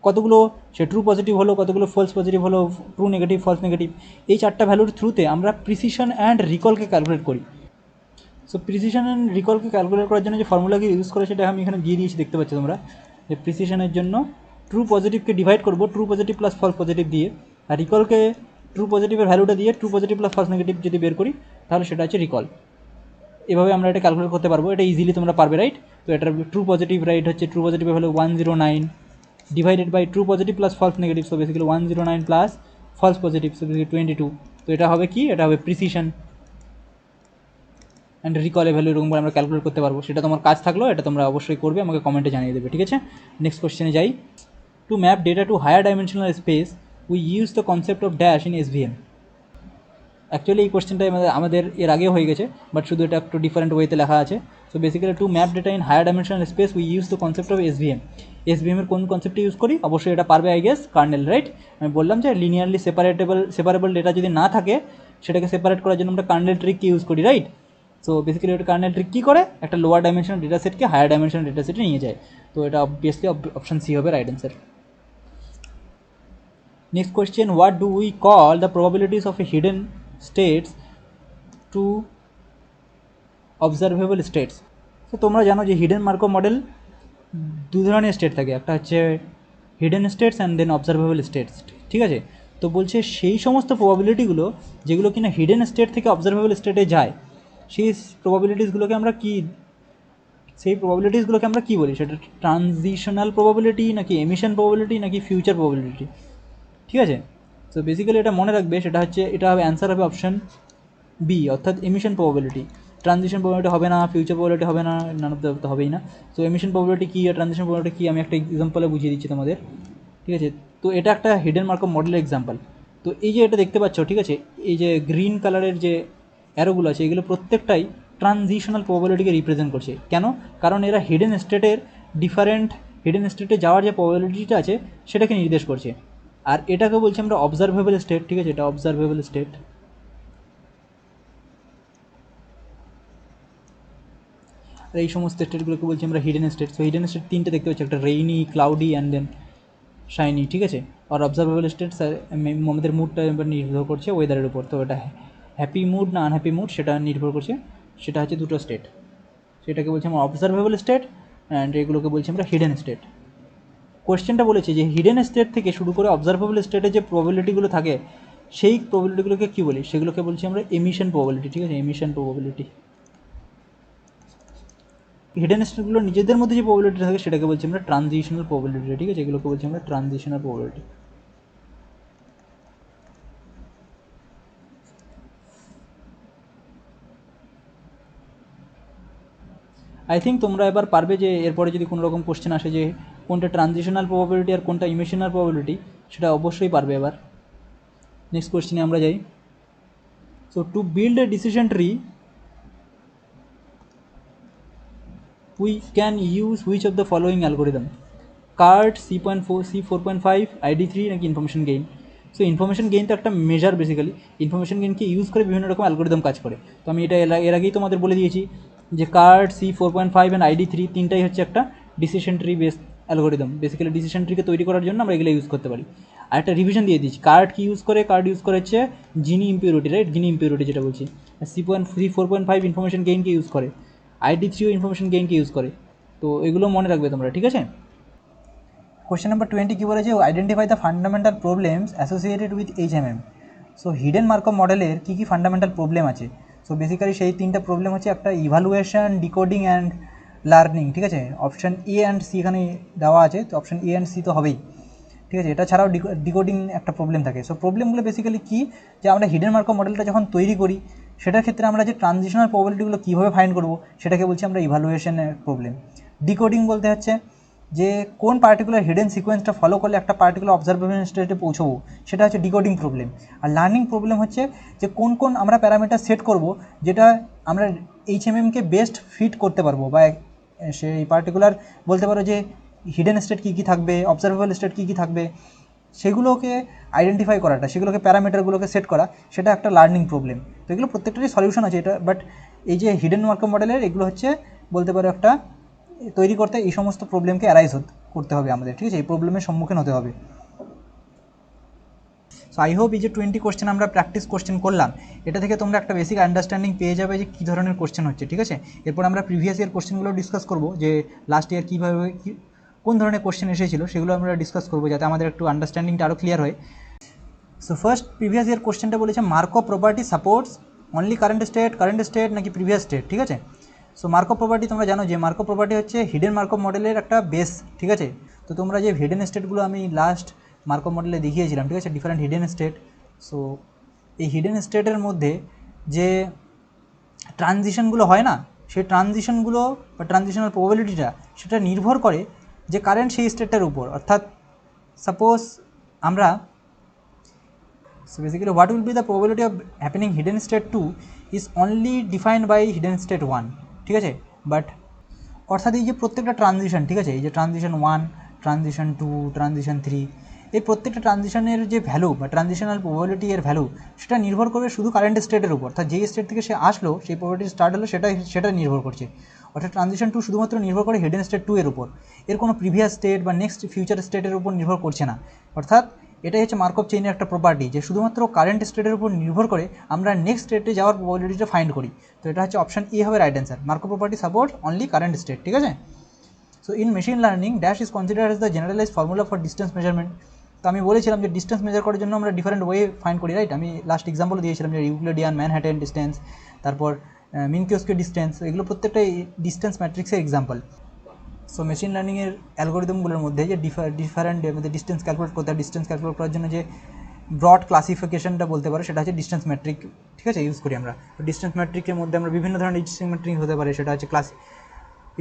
কতগুলো সে ট্রু পজিটিভ হলো, কতগুলো ফলস পজিটিভ হলো, ট্রু নেগেটিভ, ফলস নেগেটিভ, এই চারটা ভ্যালুর থ্রুতে আমরা প্রিসিশন অ্যান্ড রিকলকে ক্যালকুলেট করি। সো প্রিসিশন অ্যান্ড রিকলকে ক্যালকুলেট করার জন্য যে ফর্মুলাকে ইউজ করে সেটা আমি এখানে দিয়ে দিয়েছি, দেখতে পাচ্ছি তোমরা, যে প্রিসিশনের জন্য ট্রু পজিটিভকে ডিভাইড করবো true positive plus false positive দিয়ে, আর রিকলকে ট্রু পজিটিভের ভ্যালুটা দিয়ে true positive plus false negative যদি বের করি তাহলে সেটা হচ্ছে রিকল। এভাবে আমরা এটা ক্যালকুলেট করতে পারবো, এটা ইজিলি তোমরা পারবে, রাইট। তো এটার ট্রু পজিটিভ রাইট হচ্ছে ট্রু পজিটিভের value 109 divided by true positive plus false negative, so basically 109 plus false positive, so basically 22। তো এটা হবে কি, এটা হবে প্রিসিশন অ্যান্ড রিকল ভ্যালু, এরকম আমরা ক্যালকুলেট করতে পারবো। সেটা তোমার কাজ থাকলো, এটা তোমরা অবশ্যই করবে, আমাকে কমেন্টে জানিয়ে দেবে, ঠিক আছে। নেক্সট কোশ্চেনে যাই। To map data to higher dimensional space we use the concept of dash in SVM. Actually এই কোশ্চেনটা আমাদের এর আগেও হয়ে গেছে, বাট শুধু এটা একটু ডিফারেন্ট ওয়েতে লেখা আছে। So basically to map data in higher dimensional space we use the concept of SVM. এসভিএমের কোন কনসেপ্টটি ইউজ করি, অবশ্যই এটা পারবে আই গেস, কার্নেল, রাইট। আমি বললাম যে লিনিয়ারলি সেপারেবল ডেটা যদি না থাকে সেটাকে সেপারেট করার জন্য আমরা কার্নেল ট্রিককে ইউজ করি, রাইট। সো বেসিক্যালি ওটা কার্নেল ট্রিক কী করে, একটা লোয়ার ডাইমেনশনাল ডেটা সেটকে হায়ার ডাইমেনশনাল ডেটা সেটে নিয়ে যায়। তো এটা অবভিয়াসলি অপশন সি হবে right answer. Next question, what do we call the probabilities of a hidden states to observable states. তো তোমরা জানো যে হিডেন মার্কভ মডেল দু ধরনের স্টেট থাকে, একটা হচ্ছে hidden states and then observable states, ঠিক আছে। তো বলছে সেই সমস্ত প্রবাবিলিটিগুলো যেগুলো কিনা হিডেন স্টেট থেকে অবজারভেবল স্টেটে যায়, সেই প্রবাবিলিটিসগুলোকে আমরা কি বলি, সেটা ট্রানজিশনাল প্রবাবিলিটি নাকি এমিশন প্রবাবিলিটি নাকি ফিউচার প্রবাবিলিটি, ঠিক আছে। তো বেসিক্যালি এটা মনে রাখবে, সেটা হচ্ছে, এটা হবে অ্যান্সার হবে অপশন বি, অর্থাৎ এমিশন প্রবাবিলিটি। ট্রানজিশন প্রবাবিলিটি হবে না, ফিউচার প্রবাবিলিটি হবে না, নান অফ দ্য তো হবেই না। সো এমিশন প্রবাবিলিটি কী আর ট্রানজিশন প্রবাবিলিটি কী আমি একটা এক্সাম্পলে বুঝিয়ে দিচ্ছি তোমাদের, ঠিক আছে। তো এটা একটা হিডেন মার্কভ মডেলের এক্সাম্পল। তো এই যে এটা দেখতে পাচ্ছ, ঠিক আছে, এই যে গ্রিন কালারের যে অ্যারোগুলো আছে এগুলো প্রত্যেকটাই ট্রানজিশনাল প্রবাবিলিটিকে রিপ্রেজেন্ট করছে। কেন? কারণ এরা হিডেন স্টেটে যাওয়ার যে প্রবাবিলিটিটা আছে সেটাকে নির্দেশ করছে। আর এটাকে বলছি আমরা অবজারভেবল স্টেট, ঠিক আছে, এটা অবজারভেবল স্টেট। আর এই সমস্ত স্টেটগুলোকে বলছি আমরা hidden state. So hidden state তিনটে দেখতে পাচ্ছি, একটা rainy, cloudy and then shiny, ঠিক আছে। আর অবজারভেবল স্টেট আমাদের মুডটা এবার নির্ভর করছে ওয়েদারের উপর। তো এটা হ্যাপি মুড না আনহ্যাপি মুড সেটা নির্ভর করছে, সেটা হচ্ছে দুটো স্টেট। সেটাকে বলছি আমরা অবজারভেবল স্টেট অ্যান্ড এগুলোকে বলছি আমরা হিডেন স্টেট। কোয়েশ্চেনটা বলেছে যে হিডেন স্টেট থেকে শুরু করে অবজারভেবল স্টেটে যে প্রবাবিলিটিগুলো থাকে সেই প্রবাবিলিটিগুলোকে কী বলি, সেগুলোকে বলছি আমরা এমিশন প্রবাবিলিটি, ঠিক আছে, এমিশন প্রবাবিলিটি। হিডেন স্টেটগুলো নিজেদের মধ্যে যে প্রবাবিলিটি থাকে সেটাকে বলছি আমরা ট্রানজিশনাল প্রবাবিলিটি, ঠিক আছে, এগুলোকে বলছি আমরা ট্রানজিশনাল প্রবাবিলিটি। আই থিঙ্ক তোমরা এবার পারবে যে এরপরে যদি কোনো রকম কোশ্চেন আসে যে কোনটা ট্রানজিশনাল প্রবাবিলিটি আর কোনটা ইমিশনাল প্রবাবিলিটি, সেটা অবশ্যই পারবে এবার। নেক্সট কোশ্চেনে আমরা যাই। So to build a decision tree we can use which of the following algorithm? CART, C.4, C4.5, ID3 নাকি information gain. So information gain তো একটা মেজার, বেসিক্যালি ইনফরমেশন গেইনকে ইউজ করে বিভিন্ন রকম অ্যালগোরিদম কাজ করে। তো আমি এটা এর আগেই তোমাদের বলে দিয়েছি যে CART, C4.5 অ্যান্ড ID3 তিনটাই হচ্ছে একটা decision tree based algorithm. Basically decision ট্রিকে তৈরি করার জন্য আমরা এগুলো ইউজ করতে পারি। আর একটা রিভিশন দিয়ে দিচ্ছি, CART কি ইউজ করে, CART ইউজ করে হচ্ছে জিনি ইম্পিউরিটি, রাইট, জিনি ইম্পিউরিটি যেটা বলছি। C4.5 ইনফরমেশন গেইনকে ইউজ করে, ID3ও ইনফরমেশন গেইনকে ইউজ করে। তো এগুলো মনে রাখবে তোমরা, ঠিক আছে। কোয়েশ্চেন নাম্বার 20 কী বলেছে, identify the fundamental problems associated with HMM। So hidden markup মডেলের কী কী ফান্ডামেন্টাল প্রবলেম আছে। সো বেসিক্যালি সেই 3টা প্রবলেম হচ্ছে, একটা ইভালুয়েশন, ডিকোডিং অ্যান্ড লার্নিং, ঠিক আছে। অপশান এ অ্যান্ড সি এখানে দেওয়া আছে, তো অপশান এ অ্যান্ড সি তো হবেই, ঠিক আছে। এটা ছাড়াও ডিকোডিং একটা প্রবলেম থাকে। সো প্রবলেমগুলো বেসিক্যালি কী, যে আমরা হিডেন মার্কআপ মডেলটা যখন তৈরি করি সেটার ক্ষেত্রে আমরা যে ট্রানজিশনাল প্রবাবিলিটিগুলো কীভাবে ফাইন্ড করবো সেটাকে বলছি আমরা ইভালুয়েশনের প্রবলেম। ডিকোডিং বলতে হচ্ছে যে কোন পার্টিকুলার হিডেন সিকোয়েন্সটা ফলো করলে একটা পার্টিকুলার অবজারভেশন স্টেটে পৌঁছবো, সেটা হচ্ছে decoding problem. Are learning problem হচ্ছে যে কোন কোন আমরা প্যারামিটার সেট করব যেটা আমরা HMM-কে বেস্ট ফিট করতে পারবো, বা সেই পার্টিকুলার বলতে পারো যে হিডেন স্টেট কী কী থাকবে, অবজারভেবল স্টেট কী কী থাকবে, সেগুলোকে আইডেন্টিফাই করাটা, সেগুলোকে প্যারামিটারগুলোকে সেট করা, সেটা একটা লার্নিং প্রবলেম। তো এগুলো প্রত্যেকটারই সলিউশন আছে এটা, বাট এই যে হিডেন মার্কআপ মডেলের এগুলো হচ্ছে বলতে পারো একটা তৈরি করতে এই সমস্ত প্রবলেমকে অ্যারাইজ করতে হবে আমাদের, ঠিক আছে, এই প্রবলেমের সম্মুখীন হতে হবে। সো আই হোপ এই যে 20 কোশ্চেন আমরা প্র্যাকটিস কোশ্চেন করলাম, এটা থেকে তোমরা একটা বেসিক আন্ডারস্ট্যান্ডিং পেয়ে যাবে যে কী ধরনের কোশ্চেন হচ্ছে, ঠিক আছে। এরপর আমরা প্রিভিয়াস ইয়ার কোশ্চেনগুলো ডিসকাস করবো, যে লাস্ট ইয়ার কীভাবে কোন ধরনের কোশ্চেন এসেছিলো সেগুলো আমরা ডিসকাস করবো, যাতে আমাদের একটু আন্ডারস্ট্যান্ডিংটা আরও ক্লিয়ার হয়। সো ফার্স্ট প্রিভিয়াস ইয়ার কোশ্চেনটা বলেছে markup property supports only current state নাকি প্রিভিয়াস স্টেট, ঠিক আছে। সো মার্কআপ প্রপার্টি তোমরা জানো যে মার্কআপ প্রপার্টি হচ্ছে হিডেন মার্কআপ মডেলের একটা বেস, ঠিক আছে। তো তোমরা যে হিডেন স্টেটগুলো আমি লাস্ট মার্কআপ মডেলে দেখিয়েছিলাম, ঠিক আছে, ডিফারেন্ট হিডেন স্টেট। সো এই হিডেন স্টেটের মধ্যে যে ট্রানজিশনগুলো হয় না, সেই ট্রানজিশনগুলো বা ট্রানজিশনাল প্রবাবিলিটিটা সেটা নির্ভর করে যে কারেন্ট সেই স্টেটটার উপর। অর্থাৎ সাপোজ আমরা, so basically what will be the probability of happening hidden state 2 is only defined by hidden state 1, ঠিক আছে। বাট অর্থাৎ এই যে প্রত্যেকটা ট্রানজিশন, ঠিক আছে, এই যে ট্রানজিশন 1, ট্রানজিশন 2, ট্রানজিশন 3, এই প্রত্যেকটা ট্রানজিশনের যে ভ্যালু বা ট্রানজিশনাল প্রবাবিলিটি এর ভ্যালু সেটা নির্ভর করবে শুধু কারেন্ট স্টেটের উপর। অর্থাৎ যেই স্টেট থেকে সে আসলো, সেই প্রবাবিলিটি স্টার্ট হলো, সেটা নির্ভর করছে। অর্থাৎ ট্রানজিশন 2 শুধুমাত্র নির্ভর করে হিডেন স্টেট 2 এর উপর, এর কোনো প্রিভিয়াস স্টেট বা নেক্সট ফিউচার স্টেটের উপর নির্ভর করছে না। অর্থাৎ এটাই হচ্ছে মার্কআপ চেইনের একটা প্রপার্টি, যে শুধুমাত্র কারেন্ট স্টেটের উপর নির্ভর করে আমরা নেক্সট স্টেটে যাওয়ার প্রবাবিলিটিটা ফাইন্ড করি। তো এটা হচ্ছে অপশন এ হবে right answer, markup property support only current state, ঠিক আছে। So in machine learning dash is considered as the generalize formula for distance measurement. তো আমি বলেছিলাম যে ডিস্টেন্স মেজার করার জন্য আমরা ডিফারেন্ট ওয়ে ফাইন্ড করি, রাইট। আমি লাস্ট এক্সাম্পল দিয়েছিলাম যে ইউক্লিডিয়ান, ম্যানহাটেন ডিস্টেন্স, তারপর মিনকিওস্কি ডিস্টেন্স, এগুলো প্রত্যেকটাই ডিস্টেন্স ম্যাট্রিক্সের এক্সাম্পল। সো মেশিন লার্নিংয়ের অ্যালগোরিদমগুলোর মধ্যে যে ডিফারেন্ট আমাদের ডিস্টেন্স ক্যালকুলেট করতে হয়, ডিস্টেন্স ক্যালকুলেট করার জন্য যে ব্রড ক্লাসিফিকেশনটা বলতে পারো সেটা হচ্ছে ডিস্টেন্স ম্যাট্রিক, ঠিক আছে, ইউজ করি আমরা। তো ডিস্টেন্স ম্যাট্রিকের মধ্যে আমরা বিভিন্ন ধরনের ডিস্টেন্স ম্যাট্রিক হতে পারে, সেটা হচ্ছে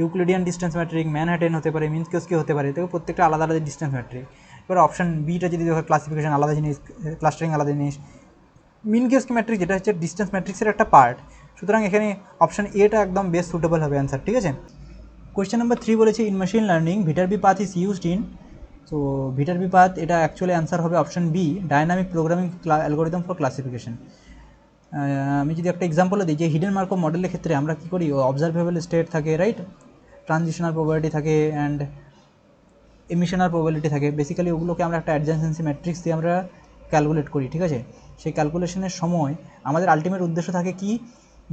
ইউক্লিডিয়ান ডিস্টেন্স ম্যাট্রিক, ম্যানহাটেন হতে পারে, মিনকিওস্কি হতে পারে। তো প্রত্যেকটা আলাদা আলাদা ডিস্টেন্স ম্যাট্রিক। এবার অপশন বিটা যদি দেখো ক্লাসিফিকেশন আলাদা জিনিস, ক্লাস্টারিং আলাদা জিনিস। মিনকিওস্কি ম্যাট্রিক যেটা হচ্ছে ডিস্টেন্স ম্যাট্রিক্সের একটা পার্ট, সুতরাং এখানে অপশন এটা একদম বেস্ট সুটেবল হবে অ্যান্সার, ঠিক আছে। কোয়েশ্চেন নাম্বার 3 বলেছে in machine learning Viterbi path is used in. So Viterbi path এটা অ্যাকচুয়ালি অ্যান্সার হবে option B, dynamic programming algorithm for classification. আমি যদি একটা এক্সাম্পল দিই, যে হিডেন মার্কআপ মডেলের ক্ষেত্রে আমরা কী করি, অবজারভেবল স্টেট থাকে, রাইট, ট্রানজিশনাল প্রবাবিলিটি থাকে অ্যান্ড এমিশনাল প্রবাবিলিটি থাকে। বেসিক্যালি ওগুলোকে আমরা একটা অ্যাডজেন্সেন্সি ম্যাট্রিক্স দিয়ে আমরা ক্যালকুলেট করি, ঠিক আছে। সেই ক্যালকুলেশনের সময় আমাদের আলটিমেট উদ্দেশ্য থাকে কি,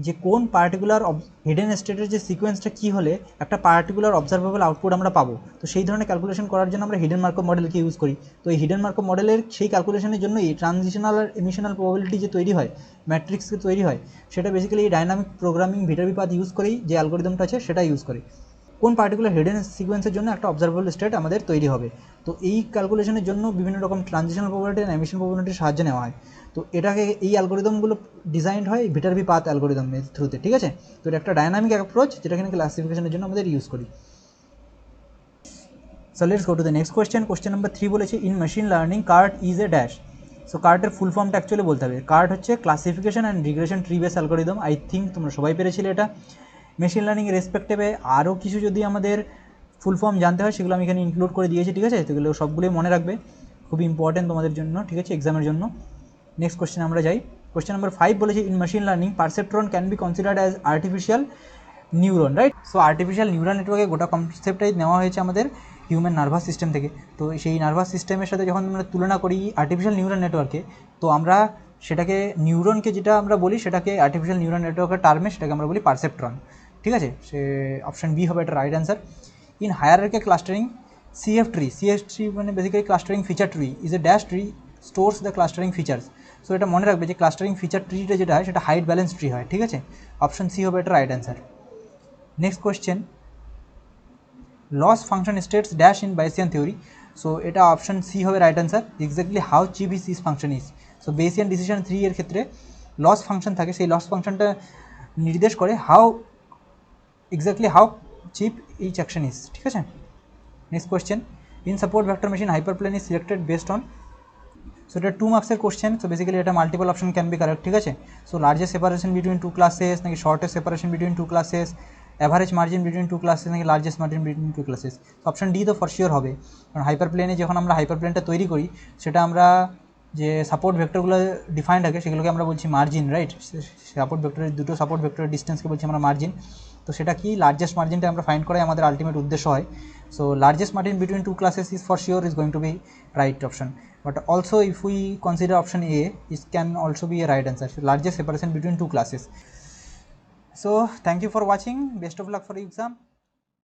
যে কোন পার্টিকুলার হিডেন স্টেটের যে সিকোয়েন্সটা কী হলে একটা পার্টিকুলার অবজারভেবল আউটপুট আমরা পাবো। তো সেই ধরনের ক্যালকুলেশন করার জন্য আমরা হিডেন মার্কআপ মডেলকে ইউজ করি। তো এই হিডেন মার্কআপ মডেলের সেই ক্যালকুলেশনের জন্য এই ট্রানজিশনাল আর এমিশনাল প্রবাবিলিটি যে তৈরি হয়, ম্যাট্রিক্সকে তৈরি হয়, সেটা বেসিক্যালি এই dynamic programming Viterbi path use করেই যে অ্যালগোরিদমটা আছে সেটা ইউজ করে কোন পার্টিকুলার হিডেন সিকোয়েন্সের জন্য একটা অবজারভেবল স্টেট আমাদের তৈরি হবে। তো এই ক্যালকুলেশনের জন্য বিভিন্ন রকম ট্রানজিশনাল প্রবাবিলিটি আর এমিশন প্রবাবিলিটির সাহায্য নেওয়া হয়। তো এটাকে এই অ্যালগোরিদমগুলো ডিজাইনড হয় ভিটার বি পাথ অ্যালগোরিদমের থ্রুতে, ঠিক আছে। তো এটা একটা ডায়নামিক অ্যাপ্রোচ যেটা কিনা ক্লাসিফিকেশনের জন্য আমাদের ইউজ করি। So let's go to the next question. Question number 3 বলেছে in machine learning cart is a dash. So কার্টের ফুল ফর্মটা অ্যাকচুয়ালি বলতে হবে। কার্ট হচ্ছে classification and regression tree base algorithm. I think তোমরা সবাই পেরেছিলে এটা। মেশিন লার্নিংয়ের রেসপেক্টিভে আরও কিছু যদি আমাদের ফুল ফর্ম জানতে হয় সেগুলো আমি এখানে ইনক্লুড করে দিয়েছি, ঠিক আছে। সেগুলো সবগুলোই মনে রাখবে, খুবই ইম্পর্টেন্ট তোমাদের জন্য, ঠিক আছে, এক্সামের জন্য। নেক্সট কোয়েশ্চেন আমরা যাই। কোয়েশ্চেন নাম্বার 5 বলেছে in machine learning perceptron can be considered as artificial neuron, right. So artificial neural নেটওয়ার্কে গোটা কনসেপ্টটাই নেওয়া হয়েছে আমাদের হিউম্যান নার্ভাস সিস্টেম থেকে। তো সেই নার্ভাস সিস্টেমের সাথে যখন আমরা তুলনা করি আর্টিফিশিয়াল নিউরাল নেটওয়ার্কে, তো আমরা সেটাকে নিউরনকে যেটা আমরা বলি সেটাকে আর্টিফিশিয়াল নিউরাল নেটওয়ার্কের টার্মে সেটাকে আমরা বলি পারসেপ্ট্রন, ঠিক আছে। সে অপশন বি হবে এটা right answer. In hierarchical clustering CF tree মানে basically clustering feature tree is a dash tree stores the clustering features. So এটা মনে রাখবে যে ক্লাস্টারিং ফিচার ট্রিটা যেটা হয় সেটা হাইট ব্যালেন্স ট্রি হয়, ঠিক আছে। অপশন সি হবে এটা right answer. Next question, loss function states dash in Bayesian theory. So এটা অপশন সি হবে right answer, exactly how cheap is this function is. So Bayesian decision 3 এর ক্ষেত্রে loss function থাকে, সেই লস ফাংশনটা নির্দেশ করে how cheap each action is, ঠিক আছে। Next question, in support vector machine hyperplane is selected based on. So এটা 2 মার্কসের কোশ্চেন। সো বেসিক্যালি এটা multiple option can be correct, ঠিক আছে। So largest separation between 2 classes নাকি shortest separation between 2 classes, average margin between 2 classes নাকি largest margin between 2 classes. Option D তো for sure হবে, কারণ হাইপার প্লেনে যখন আমরা হাইপার প্লেনটা তৈরি করি সেটা আমরা যে সাপোর্ট ভেক্টরগুলো ডিফাইন্ড থাকে সেগুলোকে আমরা বলছি মার্জিন, রাইট। সাপোর্ট ভেক্টরের দুটো সাপোর্ট ভেক্টরের ডিস্টেন্সকে বলছি আমরা মার্জিন। তো সেটা কি লার্জেস্ট মার্জিনটা আমরা ফাইন্ড করাই আমাদের আলটিমেট উদ্দেশ্য হয়। So largest margin between 2 classes is for sure is going to be right option, but also if we consider option A, it can also be a right answer. So largest separation between 2 classes. So thank you for watching, best of luck for the exam.